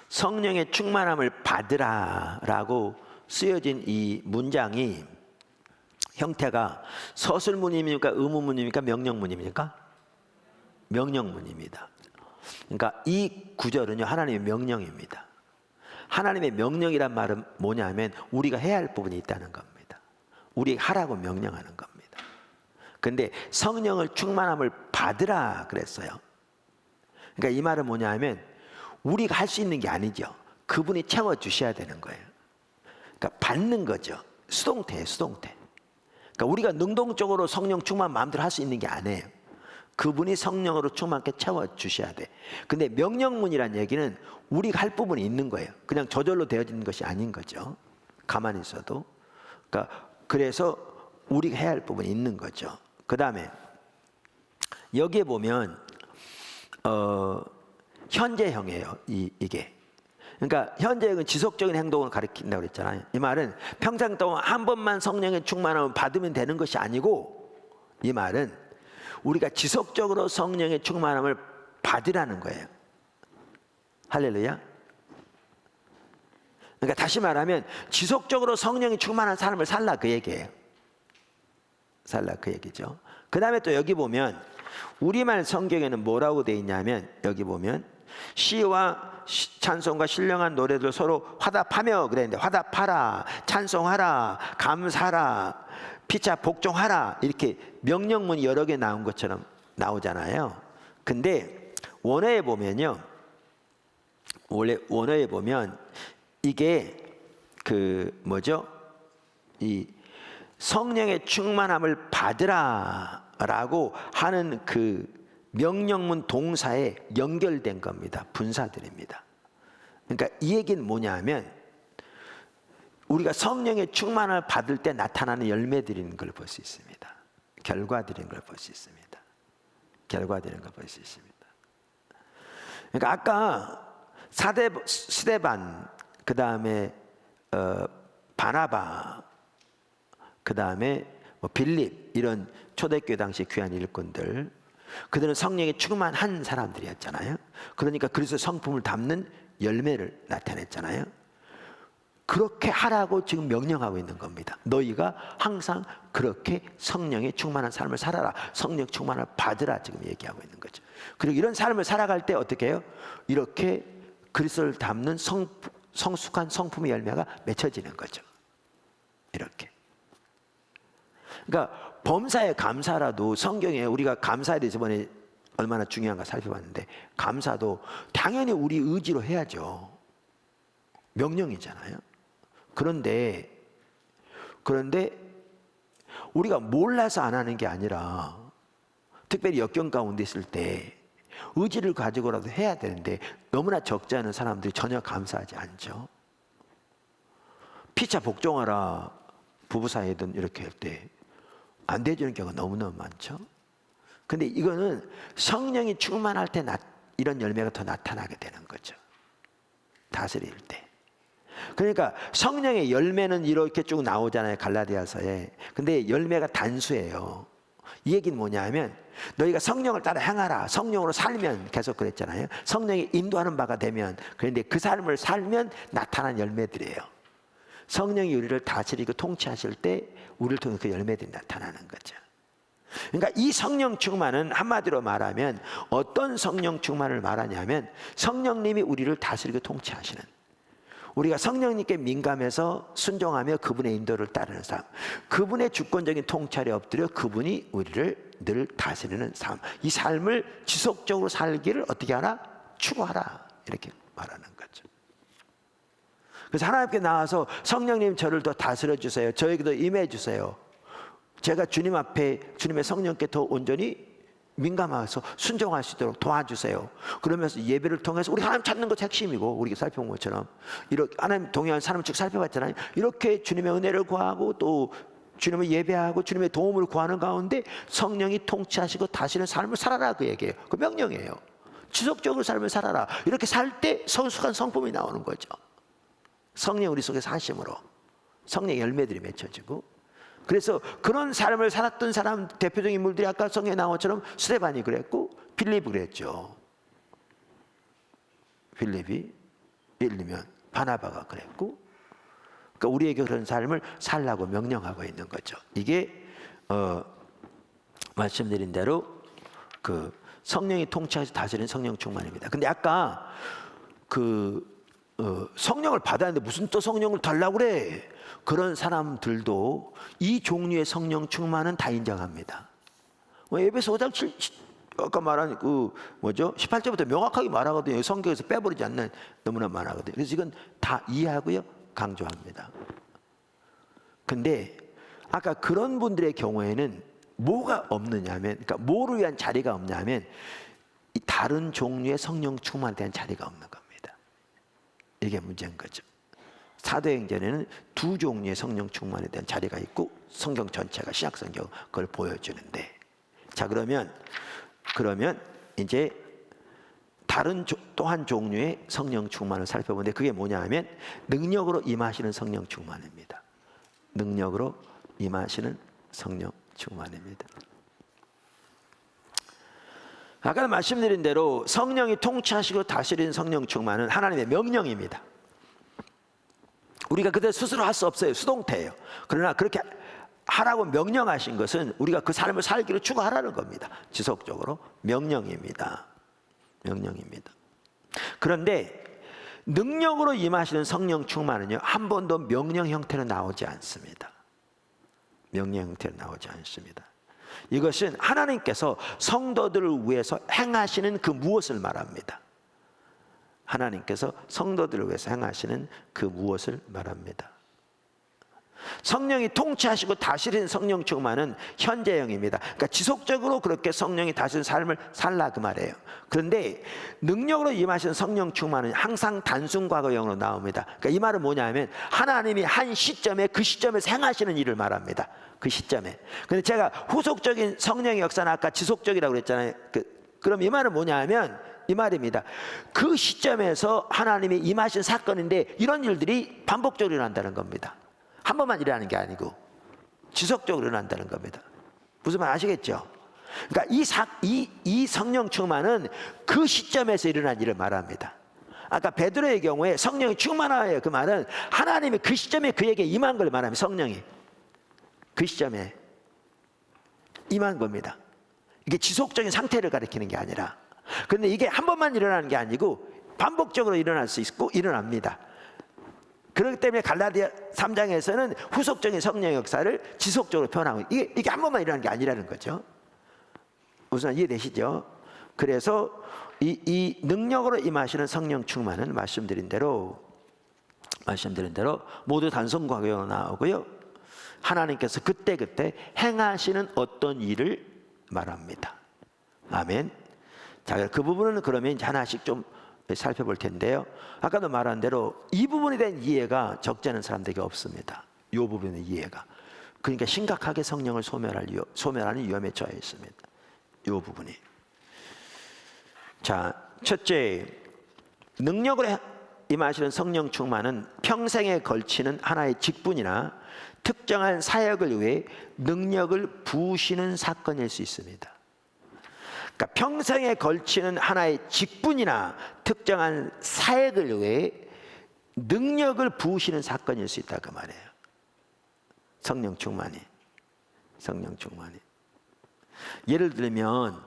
성령의 충만함을 받으라 라고 쓰여진 이 문장이 형태가 서술문입니까? 의문문입니까? 명령문입니까? 명령문입니다. 그러니까 이 구절은요, 하나님의 명령입니다. 하나님의 명령이란 말은 뭐냐면 우리가 해야 할 부분이 있다는 겁니다. 우리 하라고 명령하는 겁니다. 근데 성령을 충만함을 받으라 그랬어요. 그러니까 이 말은 뭐냐면 우리가 할 수 있는 게 아니죠. 그분이 채워주셔야 되는 거예요. 그러니까 받는 거죠. 수동태예요, 수동태. 그러니까 우리가 능동적으로 성령 충만 마음대로 할 수 있는 게 아니에요. 그분이 성령으로 충만하게 채워주셔야 돼. 근데 명령문이란 얘기는 우리가 할 부분이 있는 거예요. 그냥 저절로 되어지는 것이 아닌 거죠. 가만히 있어도. 그러니까 그래서 우리가 해야 할 부분이 있는 거죠. 그 다음에 여기에 보면 현재형이에요. 이게. 그러니까 현재형은 지속적인 행동을 가리킨다고 그랬잖아요. 이 말은 평생 동안 한 번만 성령의 충만함을 받으면 되는 것이 아니고, 이 말은 우리가 지속적으로 성령의 충만함을 받으라는 거예요. 할렐루야. 그러니까 다시 말하면 지속적으로 성령이 충만한 삶을 살라 그 얘기예요. 살라 그 얘기죠. 그 다음에 또 여기 보면 우리말 성경에는 뭐라고 돼 있냐면, 여기 보면 시와 찬송과 신령한 노래들 서로 화답하며 그랬는데, 화답하라, 찬송하라, 감사하라, 피차 복종하라, 이렇게 명령문이 여러 개 나온 것처럼 나오잖아요. 근데 원어에 보면요, 원래 원어에 보면 이게 이 성령의 충만함을 받으라라고 하는 그 명령문 동사에 연결된 겁니다. 분사들입니다. 그러니까 이 얘기는 뭐냐면 우리가 성령의 충만을 받을 때 나타나는 열매들인 걸 볼 수 있습니다. 결과들인 걸 볼 수 있습니다. 결과들인 걸 볼 수 있습니다. 그러니까 아까 스데반, 그 다음에 바나바, 그 다음에 빌립, 이런 초대교회 당시 귀한 일꾼들, 그들은 성령에 충만한 사람들이었잖아요. 그러니까 그리스도의 성품을 담는 열매를 나타냈잖아요. 그렇게 하라고 지금 명령하고 있는 겁니다. 너희가 항상 그렇게 성령에 충만한 삶을 살아라. 성령 충만을 받으라 지금 얘기하고 있는 거죠. 그리고 이런 삶을 살아갈 때 어떻게 해요? 이렇게 그리스도를 담는 성숙한 성품의 열매가 맺혀지는 거죠. 이렇게. 그러니까 범사에 감사라도 성경에 우리가 감사에 대해서 이번에 얼마나 중요한가 살펴봤는데, 감사도 당연히 우리 의지로 해야죠. 명령이잖아요. 그런데 우리가 몰라서 안 하는 게 아니라 특별히 역경 가운데 있을 때 의지를 가지고라도 해야 되는데 너무나 적지 않은 사람들이 전혀 감사하지 않죠. 피차 복종하라 부부 사이에든 이렇게 할 때 안 돼주는 경우가 너무너무 많죠. 근데 이거는 성령이 충만할 때 이런 열매가 더 나타나게 되는 거죠. 다스릴 때. 그러니까 성령의 열매는 이렇게 쭉 나오잖아요, 갈라디아서에. 근데 열매가 단수예요. 이 얘기는 뭐냐면 너희가 성령을 따라 행하라, 성령으로 살면, 계속 그랬잖아요. 성령이 인도하는 바가 되면, 그런데 그 삶을 살면 나타난 열매들이에요. 성령이 우리를 다스리고 통치하실 때 우리를 통해 그 열매들이 나타나는 거죠. 그러니까 이 성령 충만은 한마디로 말하면 어떤 성령 충만을 말하냐면 성령님이 우리를 다스리고 통치하시는, 우리가 성령님께 민감해서 순종하며 그분의 인도를 따르는 삶, 그분의 주권적인 통찰에 엎드려 그분이 우리를 늘 다스리는 삶, 이 삶을 지속적으로 살기를 어떻게 하라? 추구하라, 이렇게 말하는 거죠. 그래서 하나님께 나와서 성령님 저를 더 다스려 주세요, 저에게도 임해 주세요, 제가 주님 앞에 주님의 성령께 더 온전히 민감해서 순종할 수 있도록 도와주세요. 그러면서 예배를 통해서 우리 하나님 찾는 것이 핵심이고, 우리가 살펴본 것처럼 이렇게 하나님 동행하는 사람을 쭉 살펴봤잖아요. 이렇게 주님의 은혜를 구하고 또 주님을 예배하고 주님의 도움을 구하는 가운데 성령이 통치하시고 다스리는 삶을 살아라, 그 얘기예요. 그 명령이에요. 지속적으로 삶을 살아라. 이렇게 살 때 성숙한 성품이 나오는 거죠. 성령 우리 속에 사심으로 성령의 열매들이 맺혀지고, 그래서 그런 삶을 살았던 사람 대표적인 인물들이 아까 성경에 나온 것처럼 스데반이 그랬고 빌립이 그랬죠. 빌립이, 예를 들면 바나바가 그랬고, 그러니까 우리에게 그런 삶을 살라고 명령하고 있는 거죠. 이게 말씀드린 대로 그 성령이 통치해서 다스리는 성령 충만입니다. 근데 아까 성령을 받았는데 무슨 또 성령을 달라고 그래? 그런 사람들도 이 종류의 성령 충만은 다 인정합니다. 에베소 5장 7, 아까 말한 18절부터 명확하게 말하거든요. 성경에서 빼버리지 않는 너무나 많아거든요. 그래서 이건 다 이해하고요, 강조합니다. 근데 아까 그런 분들의 경우에는 뭐가 없느냐면, 그러니까 뭐를 위한 자리가 없냐면 이 다른 종류의 성령 충만에 대한 자리가 없는 겁니다. 이게 문제인 거죠. 사도행전에는 두 종류의 성령 충만에 대한 자리가 있고 성경 전체가, 신약 성경 그걸 보여주는데, 자 그러면 이제 다른 또 한 종류의 성령 충만을 살펴보는데 그게 뭐냐 하면 능력으로 임하시는 성령 충만입니다. 능력으로 임하시는 성령 충만입니다. 아까 말씀드린 대로 성령이 통치하시고 다스리는 성령 충만은 하나님의 명령입니다. 우리가 그대로 스스로 할 수 없어요. 수동태예요. 그러나 그렇게 하라고 명령하신 것은 우리가 그 삶을 살기를 추구하라는 겁니다. 지속적으로 명령입니다. 명령입니다. 그런데 능력으로 임하시는 성령 충만은요, 한 번도 명령 형태로 나오지 않습니다. 명령 형태로 나오지 않습니다. 이것은 하나님께서 성도들을 위해서 행하시는 그 무엇을 말합니다. 하나님께서 성도들을 위해서 행하시는 그 무엇을 말합니다. 성령이 통치하시고 다스리는 성령 충만은 현재형입니다. 그러니까 지속적으로 그렇게 성령이 다스리는 삶을 살라 그 말이에요. 그런데 능력으로 임하시는 성령 충만은 항상 단순 과거형으로 나옵니다. 그러니까 이 말은 뭐냐면 하나님이 한 시점에 그 시점에서 행하시는 일을 말합니다. 그 시점에. 근데 제가 후속적인 성령의 역사는 아까 지속적이라고 그랬잖아요. 그럼 이 말은 뭐냐면 이 말입니다. 그 시점에서 하나님이 임하신 사건인데 이런 일들이 반복적으로 일어난다는 겁니다. 한 번만 일어나는 게 아니고 지속적으로 일어난다는 겁니다. 무슨 말 아시겠죠? 그러니까 이 성령 충만은 그 시점에서 일어난 일을 말합니다. 아까 베드로의 경우에 성령이 충만하여 그 말은 하나님이 그 시점에 그에게 임한 걸 말합니다. 성령이 그 시점에 임한 겁니다. 이게 지속적인 상태를 가리키는 게 아니라, 그런데 이게 한 번만 일어나는 게 아니고 반복적으로 일어날 수 있고 일어납니다. 그렇기 때문에 갈라디아 3장에서는 후속적인 성령의 역사를 지속적으로 표현하고, 이게 한 번만 일어나는 게 아니라는 거죠. 우선 이해되시죠? 그래서 이 능력으로 임하시는 성령 충만은 말씀드린 대로 모두 단순 과거로 나오고요. 하나님께서 그때그때 행하시는 어떤 일을 말합니다. 아멘. 자, 그 부분은 그러면 이제 하나씩 좀 살펴볼 텐데요. 아까도 말한 대로 이 부분에 대한 이해가 적지 않은 사람들에게 없습니다. 이 부분의 이해가. 그러니까 심각하게 성령을 소멸하는 위험에 처해 있습니다. 이 부분이. 자, 첫째, 능력으로 임하시는 성령 충만은 평생에 걸치는 하나의 직분이나 특정한 사역을 위해 능력을 부으시는 사건일 수 있습니다. 그러니까 평생에 걸치는 하나의 직분이나 특정한 사역을 위해 능력을 부으시는 사건일 수 있다 그 말이에요. 성령 충만이. 예를 들면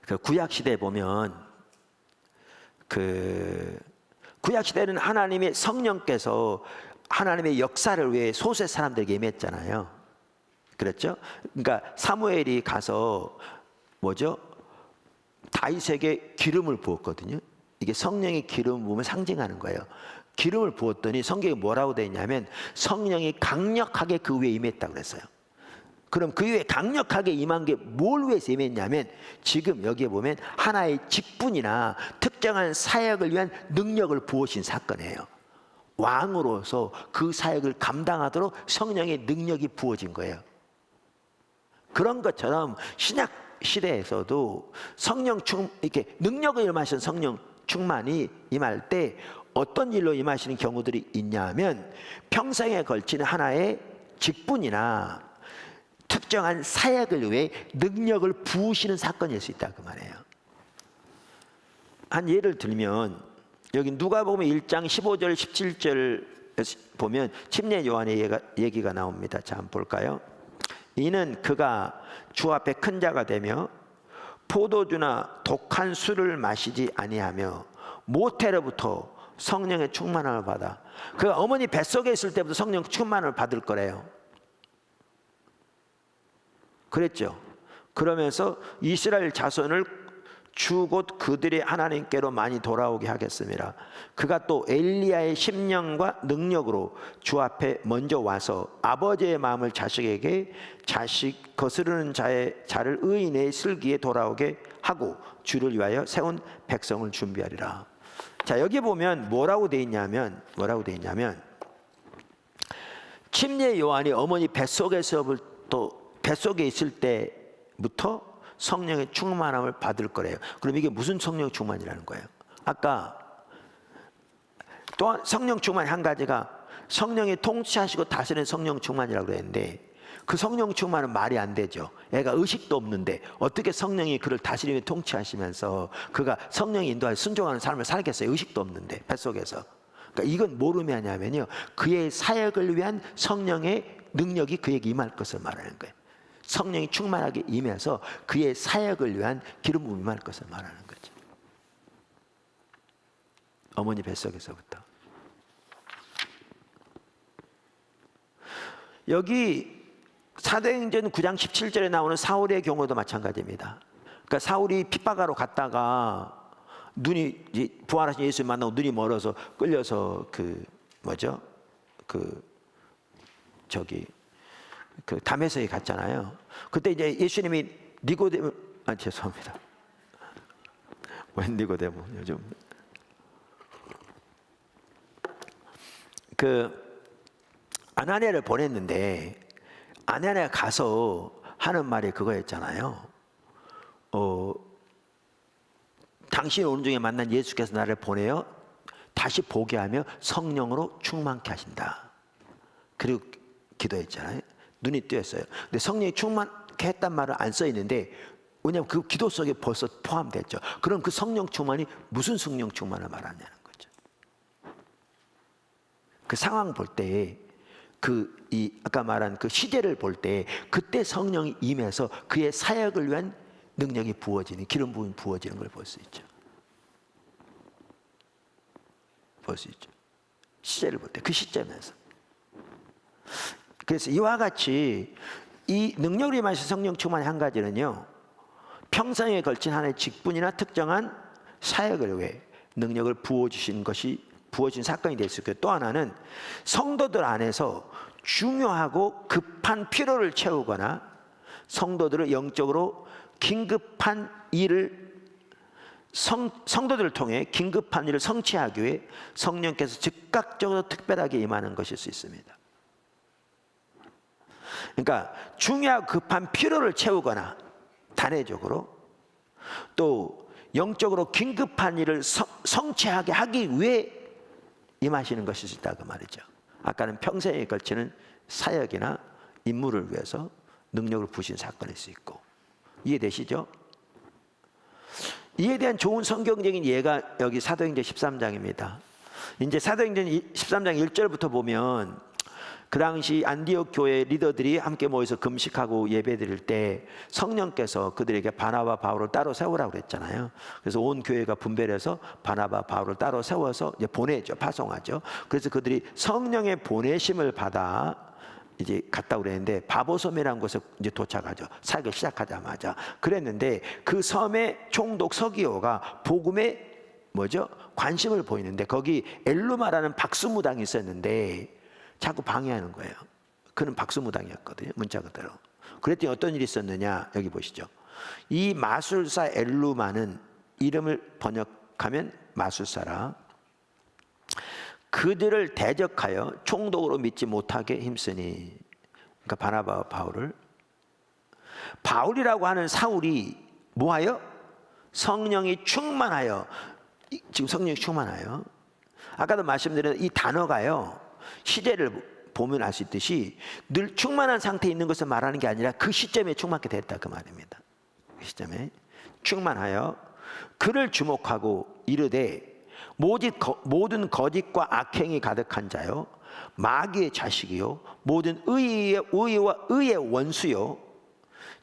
그 구약 시대에 보면 구약 시대는 하나님의 성령께서 하나님의 역사를 위해 소수의 사람들에게 임했잖아요. 그렇죠? 그러니까 사무엘이 가서 다윗에게 기름을 부었거든요. 이게 성령의 기름 부음을 상징하는 거예요. 기름을 부었더니 성경에 뭐라고 되어 있냐면 성령이 강력하게 그 위에 임했다고 그랬어요. 그럼 그 위에 강력하게 임한 게 뭘 위해서 임했냐면 지금 여기에 보면 하나의 직분이나 특정한 사역을 위한 능력을 부으신 사건이에요. 왕으로서 그 사역을 감당하도록 성령의 능력이 부어진 거예요. 그런 것처럼 신약 시대에서도 이렇게 능력을 임하신 성령 충만이 임할 때 어떤 일로 임하시는 경우들이 있냐면 평생에 걸치는 하나의 직분이나 특정한 사역을 위해 능력을 부으시는 사건일 수 있다 그 말이에요. 한 예를 들면 여기 누가복음 1장 15절 17절 보면 침례 요한의 얘기가 나옵니다. 자, 한번 볼까요? 이는 그가 주 앞에 큰 자가 되며 포도주나 독한 술을 마시지 아니하며 모태로부터 성령의 충만함을 받아. 그가 어머니 뱃속에 있을 때부터 성령 충만을 받을 거래요. 그랬죠. 그러면서 이스라엘 자손을 주 곧 그들의 하나님께로 많이 돌아오게 하겠습니다. 그가 또 엘리야의 심령과 능력으로 주 앞에 먼저 와서 아버지의 마음을 자식에게, 자식 거스르는 자를 의인의 슬기에 돌아오게 하고 주를 위하여 세운 백성을 준비하리라. 자, 여기 보면 뭐라고 돼 있냐면 침례 요한이 어머니 뱃속에 있을 때부터 성령의 충만함을 받을 거래요. 그럼 이게 무슨 성령 충만이라는 거예요? 아까 또한 성령 충만의 한 가지가 성령이 통치하시고 다스리는 성령 충만이라고 그랬는데 그 성령 충만은 말이 안 되죠. 애가 의식도 없는데 어떻게 성령이 그를 다스리며 통치하시면서 그가 성령이 인도하여 순종하는 삶을 살겠어요? 의식도 없는데 뱃속에서. 그러니까 이건 뭘 의미하냐면요, 그의 사역을 위한 성령의 능력이 그에게 임할 것을 말하는 거예요. 성령이 충만하게 임해서 그의 사역을 위한 기름 부음이 임할 것을 말하는 거죠. 어머니 뱃속에서부터. 여기 사도행전 9장 17절에 나오는 사울의 경우도 마찬가지입니다. 그러니까 사울이 핍박하러 갔다가 눈이 이제 부활하신 예수 만나고 눈이 멀어서 끌려서 그 다메섹에 갔잖아요. 그때 이제 예수님이 니고데모, 죄송합니다. 웬 니고데모 요즘 아나니아를 보냈는데 아나니아가 가서 하는 말이 그거였잖아요. 당신이 오는 중에 만난 예수께서 나를 보내어 다시 보게 하며 성령으로 충만케 하신다. 그리고 기도했잖아요. 눈이 뜨였어요. 근데 성령이 충만케 했단 말은 안 써 있는데, 왜냐하면 그 기도 속에 벌써 포함됐죠. 그럼 그 성령 충만이 무슨 성령 충만을 말하냐는 거죠. 그 상황 볼 때, 아까 말한 그 시제를 볼 때, 그때 성령이 임해서 그의 사역을 위한 능력이 부어지는, 기름 부음이 부어지는 걸 볼 수 있죠. 볼 수 있죠. 시제를 볼 때, 그 시점에서. 그래서 이와 같이 이 능력으로 임하신 성령 충만의 한 가지는요, 평생에 걸친 하나의 직분이나 특정한 사역을 위해 능력을 부어주신 사건이 될 수 있고, 또 하나는 성도들 안에서 중요하고 급한 필요를 채우거나 성도들을 영적으로 긴급한 일을 성도들을 통해 긴급한 일을 성취하기 위해 성령께서 즉각적으로 특별하게 임하는 것일 수 있습니다. 그러니까 중요하고 급한 필요를 채우거나 단회적으로, 또 영적으로 긴급한 일을 성취하게 하기 위해 임하시는 것일 수 있다 그 말이죠. 아까는 평생에 걸치는 사역이나 임무를 위해서 능력을 부으신 사건일 수 있고, 이해되시죠? 이에 대한 좋은 성경적인 예가 여기 사도행전 13장입니다. 이제 사도행전 13장 1절부터 보면, 그 당시 안디옥 교회 리더들이 함께 모여서 금식하고 예배드릴 때 성령께서 그들에게 바나바 바울을 따로 세우라고 그랬잖아요. 그래서 온 교회가 분별해서 바나바 바울을 따로 세워서 이제 보내죠. 파송하죠. 그래서 그들이 성령의 보내심을 받아 이제 갔다고 그랬는데, 바보섬이라는 곳에 이제 도착하죠. 사역을 시작하자마자. 그랬는데 그 섬의 총독 서기오가 복음에 관심을 보이는데, 거기 엘루마라는 박수무당이 있었는데 자꾸 방해하는 거예요. 그는 박수무당이었거든요. 문자 그대로. 그랬더니 어떤 일이 있었느냐, 여기 보시죠. 이 마술사 엘루마는, 이름을 번역하면 마술사라, 그들을 대적하여 총독으로 믿지 못하게 힘쓰니, 그러니까 바나바와 바울을, 바울이라고 하는 사울이 뭐하여? 성령이 충만하여, 지금 성령이 충만하여, 아까도 말씀드린 이 단어가요, 시제를 보면 알 수 있듯이 늘 충만한 상태에 있는 것을 말하는 게 아니라 그 시점에 충만하게 됐다 그 말입니다. 그 시점에 충만하여 그를 주목하고 이르되, 모든 거짓과 악행이 가득한 자요, 마귀의 자식이요, 모든 의의 원수요,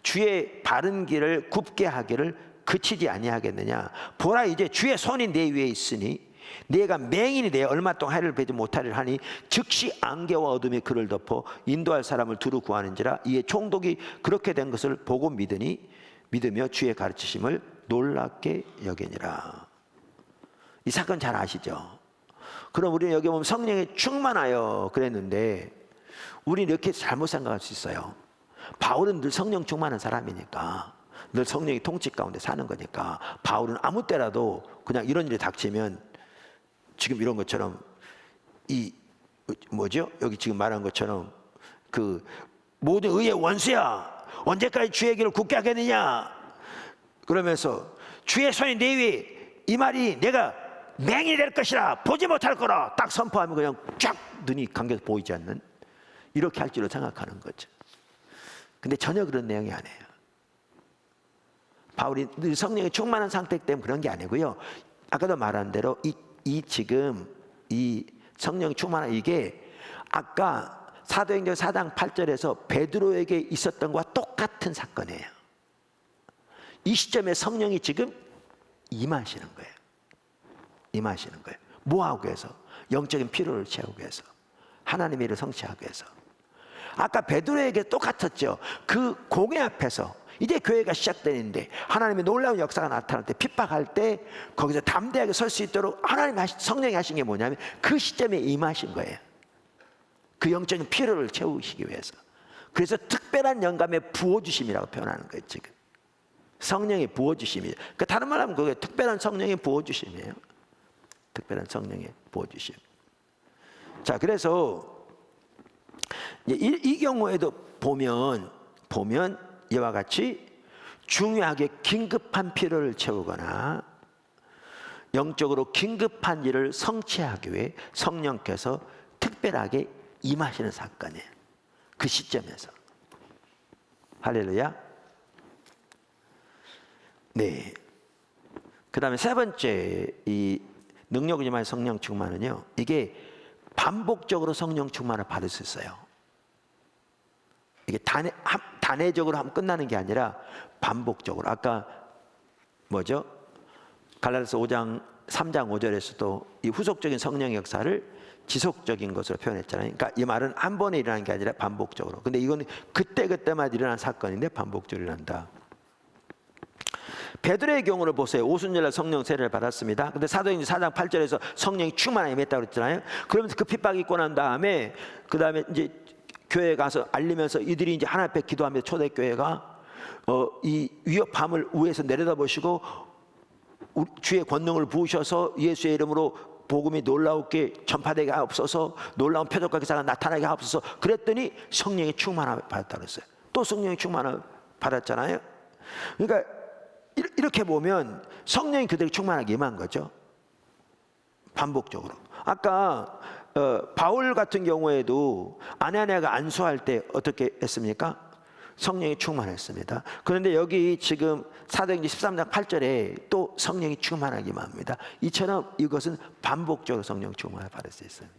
주의 바른 길을 굽게 하기를 그치지 아니하겠느냐. 보라, 이제 주의 손이 내 위에 있으니 내가 맹인이 되어 얼마 동안 해를 베지 못하리라 하니, 즉시 안개와 어둠이 그를 덮어 인도할 사람을 두루 구하는지라. 이에 총독이 그렇게 된 것을 보고 믿으며 주의 가르치심을 놀랍게 여기니라. 이 사건 잘 아시죠? 그럼 우리는 여기 보면 성령에 충만하여 그랬는데, 우리는 이렇게 잘못 생각할 수 있어요. 바울은 늘 성령 충만한 사람이니까, 늘 성령이 통치 가운데 사는 거니까, 바울은 아무 때라도 그냥 이런 일이 닥치면 지금 이런 것처럼 여기 지금 말한 것처럼 그 모든 의의 원수야, 언제까지 주의 길을 굳게 하겠느냐, 그러면서 주의 손이 내 위에, 이 말이 내가 맹인이 될 것이라, 보지 못할 거라 딱 선포하면 그냥 쫙 눈이 감겨서 보이지 않는, 이렇게 할 줄로 생각하는 거죠. 근데 전혀 그런 내용이 아니에요. 바울이 늘 성령에 충만한 상태 때문에 그런 게 아니고요, 아까도 말한 대로 지금 이 성령이 충만한 이게 아까 사도행전 4장 8절에서 베드로에게 있었던 것과 똑같은 사건이에요. 이 시점에 성령이 지금 임하시는 거예요. 임하시는 거예요. 뭐 하기 위해서? 영적인 필요를 채우기 위해서, 하나님의 일을 성취하기 위해서. 아까 베드로에게 똑같았죠. 그 공회 앞에서 이제 교회가 시작되는데 하나님의 놀라운 역사가 나타날 때, 핍박할 때 거기서 담대하게 설 수 있도록 성령이 하신 게 뭐냐면 그 시점에 임하신 거예요. 그 영적인 필요를 채우시기 위해서. 그래서 특별한 영감의 부어주심이라고 표현하는 거예요. 지금 성령의 부어주심이에요. 그러니까 다른 말 하면 그게 특별한 성령의 부어주심이에요. 특별한 성령의 부어주심. 자, 그래서 이 경우에도 보면 이와 같이 중요하게 긴급한 필요를 채우거나 영적으로 긴급한 일을 성취하기 위해 성령께서 특별하게 임하시는 사건이에요. 그 시점에서. 할렐루야. 네. 그 다음에 세 번째, 이 능력을 임하는 성령 충만은요, 이게 반복적으로 성령 충만을 받을 수 있어요. 이게 단회적으로 하면 끝나는 게 아니라 반복적으로. 아까 뭐죠? 갈라디아서 5장 3장 5절에서도 이 후속적인 성령의 역사를 지속적인 것으로 표현했잖아요. 그러니까 이 말은 한 번에 일어나는 게 아니라 반복적으로. 근데 이건 그때마다 일어난 사건인데 반복적으로 일어난다. 베드로의 경우를 보세요. 오순절날 성령 세례를 받았습니다. 근데 사도행전 4장 8절에서 성령이 충만하게 임했다고 그랬잖아요. 그러면서 그 핍박이 있고 난 다음에 그 다음에 이제 교회에 가서 알리면서 이들이 이제 하나님 앞에 기도하면서 초대교회가 이 위협함을 위에서 내려다보시고 주의 권능을 부으셔서 예수의 이름으로 복음이 놀라우게 전파되게 하옵소서, 놀라운 표적과 기사가 나타나게 하옵소서. 그랬더니 성령의 충만함을 받았다고 그랬어요. 또 성령의 충만함을 받았잖아요. 그러니까 이렇게 보면 성령이 그들에게 충만하게 임한 거죠. 반복적으로. 아까 바울 같은 경우에도 아나니아가 안수할 때 어떻게 했습니까? 성령이 충만했습니다. 그런데 여기 지금 사도행전 13장 8절에 또 성령이 충만하게 임합니다. 이처럼 이것은 반복적으로 성령 충만을 받을 수 있습니다.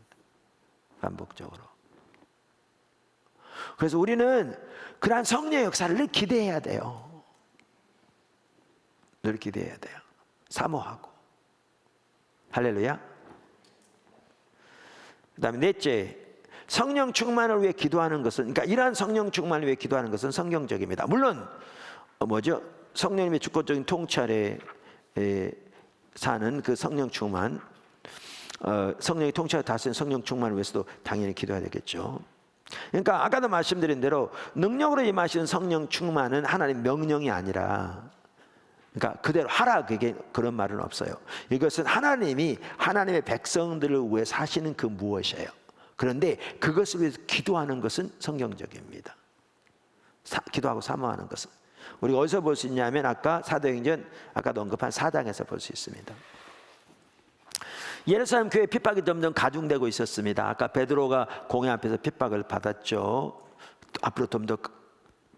반복적으로. 그래서 우리는 그러한 성령의 역사를 늘 기대해야 돼요. 늘 기대해야 돼요. 사모하고. 할렐루야. 그 다음에 넷째, 성령 충만을 위해 기도하는 것은, 그러니까 이러한 성령 충만을 위해 기도하는 것은 성경적입니다. 물론 뭐죠? 성령님의 주권적인 통찰에 사는 그 성령 충만, 성령의 통찰을 다스리는 성령 충만을 위해서도 당연히 기도해야 되겠죠. 그러니까 아까도 말씀드린 대로 능력으로 임하시는 성령 충만은 하나님의 명령이 아니라, 그러니까 그대로 하라, 그게 그런 말은 없어요. 이것은 하나님이 하나님의 백성들을 위해서 하시는 그 무엇이에요. 그런데 그것을 위해서 기도하는 것은 성경적입니다. 기도하고 사모하는 것은 우리가 어디서 볼 수 있냐면 아까 사도행전 아까도 언급한 4장에서 볼 수 있습니다. 예루살렘 교회 핍박이 점점 가중되고 있었습니다. 아까 베드로가 공회 앞에서 핍박을 받았죠. 앞으로 좀 더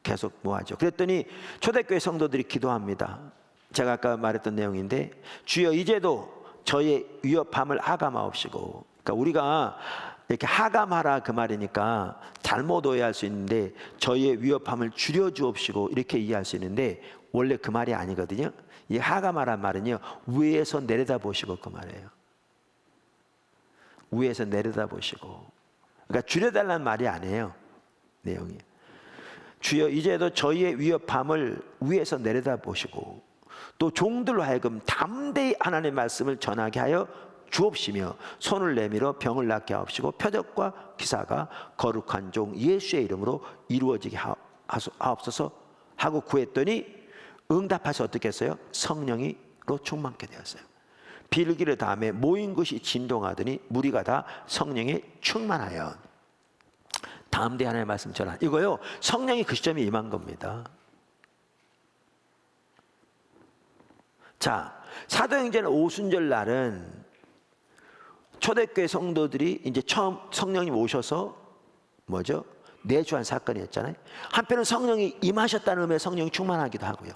계속 모아죠. 그랬더니 초대교회 성도들이 기도합니다. 제가 아까 말했던 내용인데, 주여 이제도 저의 위협함을 하감하옵시고. 그러니까 우리가 이렇게 하감하라 그 말이니까 잘못 오해할 수 있는데, 저희의 위협함을 줄여주옵시고 이렇게 이해할 수 있는데 원래 그 말이 아니거든요. 이 하감하란 말은요, 위에서 내려다보시고 그 말이에요. 위에서 내려다보시고. 그러니까 줄여달라는 말이 아니에요. 내용이. 주여 이제도 저희의 위협함을 위에서 내려다보시고 또 종들로 하여금 담대히 하나님의 말씀을 전하게 하여 주옵시며 손을 내밀어 병을 낫게 하옵시고 표적과 기사가 거룩한 종 예수의 이름으로 이루어지게 하옵소서 하고 구했더니 응답하셔서 어떻게 했어요? 성령으로 충만케 되었어요. 빌기를 다음에 모인 것이 진동하더니 무리가 다 성령에 충만하여 담대히 하나님의 말씀 전하. 이거요, 성령이 그 시점에 임한 겁니다. 자, 사도행전 오순절 날은 초대교회 성도들이 이제 처음 성령님 오셔서 뭐죠? 내주한 사건이었잖아요. 한편은 성령이 임하셨다는 의미의 성령이 충만하기도 하고요.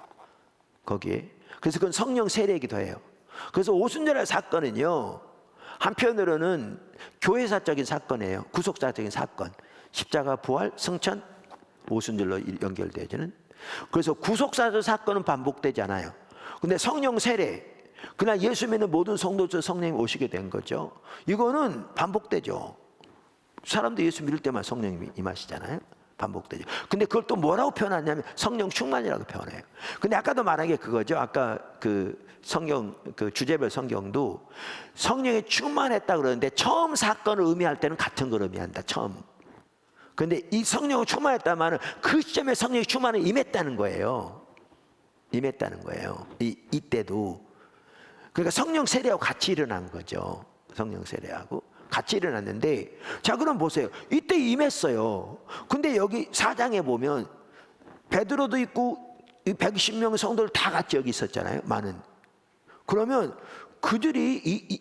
거기에. 그래서 그건 성령 세례이기도 해요. 그래서 오순절의 사건은요, 한편으로는 교회사적인 사건이에요. 구속사적인 사건. 십자가 부활, 승천, 오순절로 연결되어지는. 그래서 구속사적 사건은 반복되지 않아요. 근데 성령 세례, 그날 예수 믿는 모든 성도들 성령이 오시게 된 거죠. 이거는 반복되죠. 사람도 예수 믿을 때만 성령님이 임하시잖아요. 반복되죠. 근데 그걸 또 뭐라고 표현하냐면 성령 충만이라고 표현해요. 근데 아까도 말한 게 그거죠. 아까 그 성경 그 주제별 성경도 성령에 충만했다 그러는데 처음 사건을 의미할 때는 같은 걸 의미한다. 처음. 근데 이 성령을 충만했다 말은 그 시점에 성령이 충만을 임했다는 거예요. 임했다는 거예요. 이때도. 그러니까 성령 세례하고 같이 일어난 거죠. 성령 세례하고 같이 일어났는데, 자 그럼 보세요. 이때 임했어요. 근데 여기 4장에 보면 베드로도 있고 120명의 성도들 다 같이 여기 있었잖아요. 많은. 그러면 그들이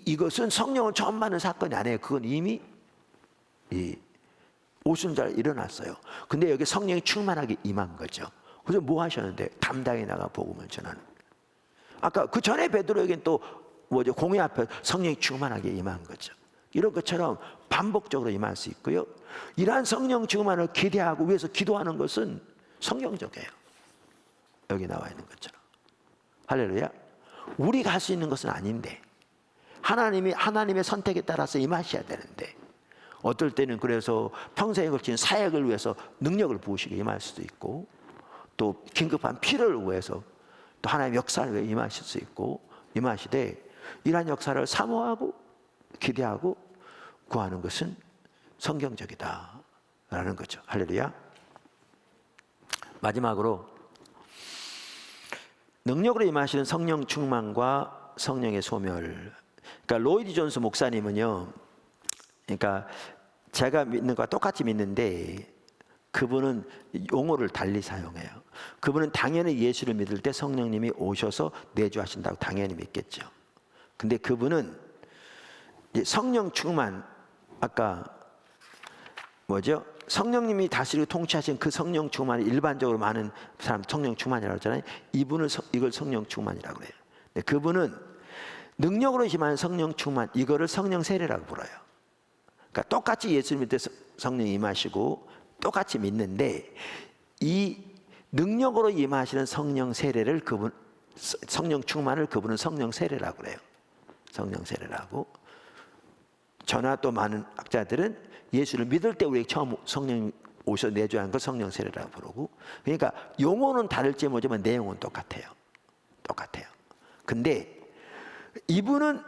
이것은 성령을 처음 받는 사건이 아니에요. 그건 이미 오순절 일어났어요. 근데 여기 성령이 충만하게 임한 거죠. 그래서 뭐 하셨는데? 담당에 나가 복음을 전하는. 아까 그 전에 베드로에겐 또 뭐죠? 공회 앞에 성령이 충만하게 임한 거죠. 이런 것처럼 반복적으로 임할 수 있고요. 이러한 성령 충만을 기대하고 위해서 기도하는 것은 성경적이에요. 여기 나와 있는 것처럼. 할렐루야. 우리가 할 수 있는 것은 아닌데 하나님의 선택에 따라서 임하셔야 되는데, 어떨 때는 그래서 평생에 걸친 사역을 위해서 능력을 부으시게 임할 수도 있고, 또 긴급한 필요를 위해서 또 하나님의 역사를 위해 임하실 수 있고, 임하시되 이러한 역사를 사모하고 기대하고 구하는 것은 성경적이다라는 거죠. 할렐루야. 마지막으로 능력으로 임하시는 성령 충만과 성령의 소멸. 그러니까 로이드 존스 목사님은요, 그러니까 제가 믿는 것과 똑같이 믿는데 그분은 용어를 달리 사용해요. 그분은 당연히 예수를 믿을 때 성령님이 오셔서 내주하신다고 당연히 믿겠죠. 근데 그분은 성령 충만, 아까 뭐죠? 성령님이 다스리고 통치하신 그 성령 충만이 일반적으로 많은 사람 성령 충만이라고 하잖아요. 이분은 이걸 성령 충만이라고 그래요. 근데 그분은 능력으로 임한 성령 충만, 이거를 성령 세례라고 불러요. 그러니까 똑같이 예수를 믿을 때 성령이 임하시고 똑같이 믿는데, 이 능력으로 임하시는 성령 세례를 성령 충만을 그분은 성령 세례라고 그래요. 성령 세례라고. 저나 또 많은 학자들은 예수를 믿을 때 우리 처음 성령이 오셔서 내주하는 걸 성령 세례라고 부르고, 그러니까 용어는 다를지 모르지만 내용은 똑같아요. 똑같아요. 근데 이분은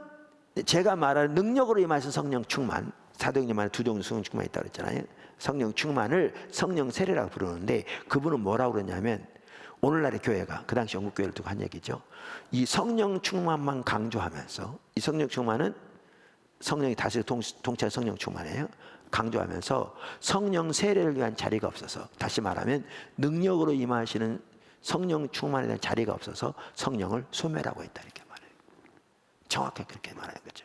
제가 말하는 능력으로 임하신 성령 충만, 사도행전 안에 두 종류 성령 충만이 있다고 했잖아요. 성령 충만을 성령 세례라고 부르는데, 그분은 뭐라고 그러냐면, 오늘날의 교회가 그 당시 영국 교회를 두고 한 얘기죠. 이 성령 충만만 강조하면서, 이 성령 충만은 성령이 다스리고 통치하는 성령 충만이에요. 강조하면서 성령 세례를 위한 자리가 없어서, 다시 말하면 능력으로 임하시는 성령 충만에 대한 자리가 없어서 성령을 소멸하고 있다, 이렇게 말해요. 정확하게 그렇게 말하는 거죠.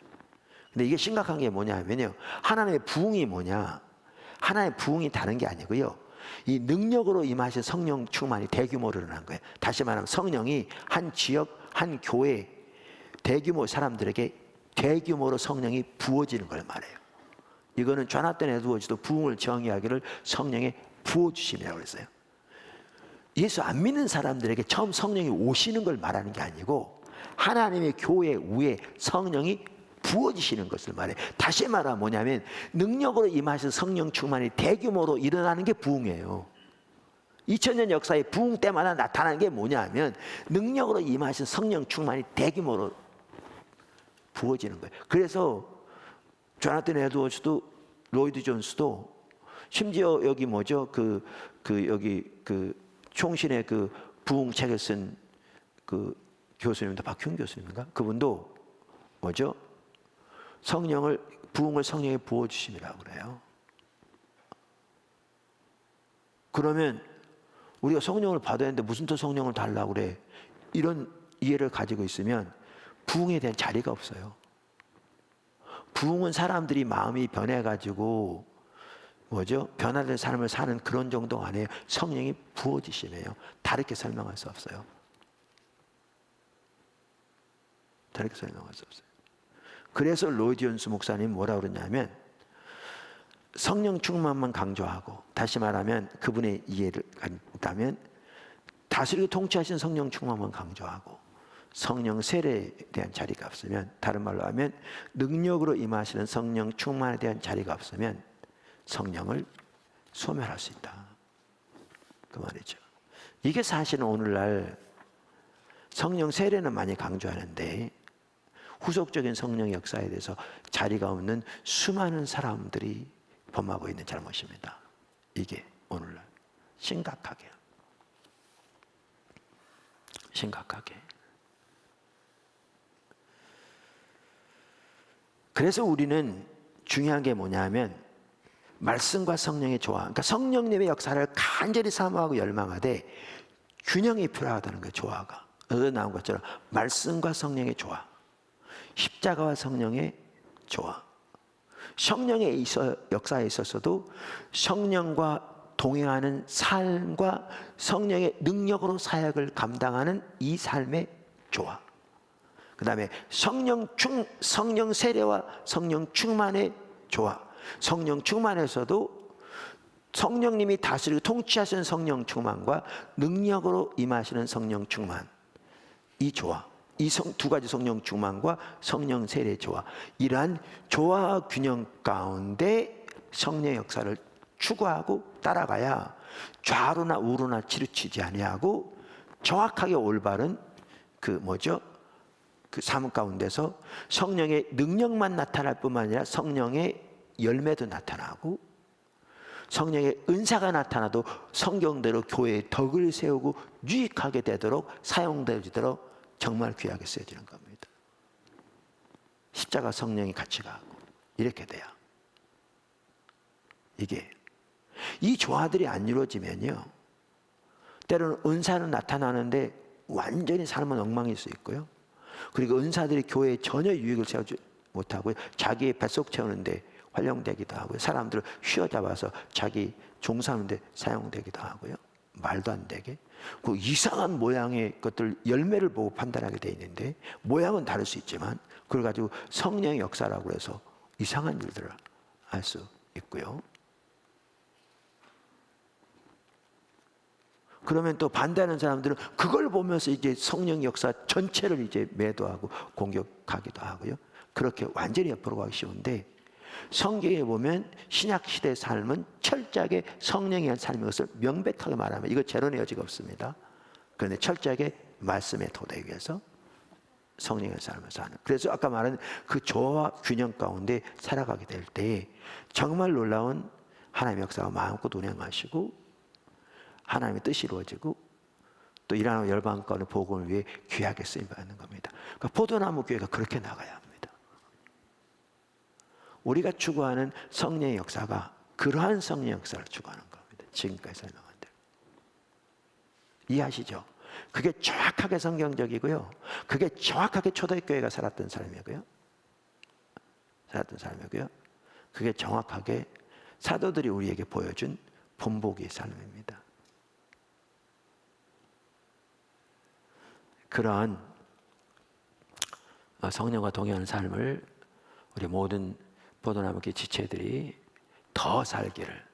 근데 이게 심각한 게 뭐냐면요, 하나님의 부흥이 뭐냐, 하나님의 부흥이 다른 게 아니고요, 이 능력으로 임하신 성령 충만이 대규모로 일어난 거예요. 다시 말하면 성령이 한 지역, 한 교회 대규모 사람들에게 대규모로 성령이 부어지는 걸 말해요. 이거는 조나단 에드워즈도 부흥을 정의하기를 성령의 부어주심이라고 그랬어요. 예수 안 믿는 사람들에게 처음 성령이 오시는 걸 말하는 게 아니고, 하나님의 교회 위에 성령이 부어지시는 것을 말해요. 다시 말하면 뭐냐면, 능력으로 임하신 성령 충만이 대규모로 일어나는 게 부흥이에요. 2000년 역사의 부흥 때마다 나타나는 게 뭐냐면, 능력으로 임하신 성령 충만이 대규모로 부어지는 거예요. 그래서 조나단 에드워즈도 로이드 존스도, 심지어 여기 뭐죠? 여기 총신의 그 부흥 책을 쓴 그 교수님도 박흉 교수님인가? 그분도 뭐죠? 부흥을 성령에 부어주심이라고 그래요. 그러면 우리가 성령을 받아야 하는데 무슨 또 성령을 달라고 그래? 이런 이해를 가지고 있으면 부흥에 대한 자리가 없어요. 부흥은 사람들이 마음이 변해가지고 뭐죠? 변화된 삶을 사는 그런 정도 아니에요. 성령이 부어지심이에요. 다르게 설명할 수 없어요. 다르게 설명할 수 없어요. 그래서 로이드 존스 목사님 뭐라고 그러냐면, 성령 충만만 강조하고, 다시 말하면 그분의 이해를 한다면 다스리고 통치하신 성령 충만만 강조하고, 성령 세례에 대한 자리가 없으면, 다른 말로 하면 능력으로 임하시는 성령 충만에 대한 자리가 없으면 성령을 소멸할 수 있다. 그 말이죠. 이게 사실은 오늘날 성령 세례는 많이 강조하는데 후속적인 성령 역사에 대해서 자리가 없는 수많은 사람들이 범하고 있는 잘못입니다. 이게 오늘날 심각하게. 그래서 우리는 중요한 게 뭐냐면 말씀과 성령의 조화, 그러니까 성령님의 역사를 간절히 사모하고 열망하되 균형이 필요하다는 거예요. 조화가. 여기 나온 것처럼 말씀과 성령의 조화, 십자가와 성령의 조화. 성령의 역사에 있어서도 성령과 동행하는 삶과 성령의 능력으로 사역을 감당하는 이 삶의 조화. 그 다음에 성령 세례와 성령 충만의 조화. 성령 충만에서도 성령님이 다스리고 통치하시는 성령 충만과 능력으로 임하시는 성령 충만, 이 조화, 이 두 가지 성령 충만과 성령 세례 조화, 이러한 조화 균형 가운데 성령의 역사를 추구하고 따라가야 좌로나 우로나 치루치지 아니하고 정확하게 올바른 그 삶 가운데서 성령의 능력만 나타날 뿐만 아니라 성령의 열매도 나타나고 성령의 은사가 나타나도 성경대로 교회의 덕을 세우고 유익하게 되도록 사용되도록 정말 귀하게 쓰여지는 겁니다. 십자가 성령이 같이 가고 이렇게 돼요. 이게 이 조화들이 안 이루어지면요, 때로는 은사는 나타나는데 완전히 삶은 엉망일 수 있고요, 그리고 은사들이 교회에 전혀 유익을 세우지 못하고 자기의 뱃속 채우는데 활용되기도 하고요, 사람들을 휘어잡아서 자기 종사하는데 사용되기도 하고요, 말도 안 되게 그 이상한 모양의 것들 열매를 보고 판단하게 돼 있는데 모양은 다를 수 있지만 그걸 가지고 성령의 역사라고 해서 이상한 일들을 할 수 있고요. 그러면 또 반대하는 사람들은 그걸 보면서 이제 성령 역사 전체를 이제 매도하고 공격하기도 하고요. 그렇게 완전히 옆으로 가기 쉬운데 성경에 보면 신약 시대의 삶은 철저하게 성령의 삶인 것을 명백하게 말하면 이거 재론의 여지가 없습니다. 그런데 철저하게 말씀의 토대 위에서 성령의 삶을 사는. 그래서 아까 말한 그 조화 균형 가운데 살아가게 될 때 정말 놀라운 하나님의 역사가 마음껏 운행하시고 하나님의 뜻이 이루어지고 또 이라는 열방권의 복음을 위해 귀하게 쓰임받는 겁니다. 그러니까 포도나무 교회가 그렇게 나가야 합니다. 우리가 추구하는 성령의 역사가 그러한 성령의 역사를 추구하는 겁니다. 지금까지 설명한 대로. 이해하시죠? 그게 정확하게 성경적이고요, 그게 정확하게 초대교회가 살았던 삶이고요, 그게 정확하게 사도들이 우리에게 보여준 본보기의 삶입니다. 그러한 성령과 동행하는 삶을 우리 모든 포도나무교회 지체들이 더 살기를,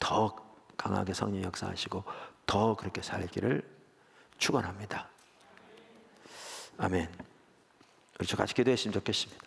더 강하게 성령 역사하시고 더 그렇게 살기를 축원합니다. 아멘. 우리 같이 기도했으면 좋겠습니다.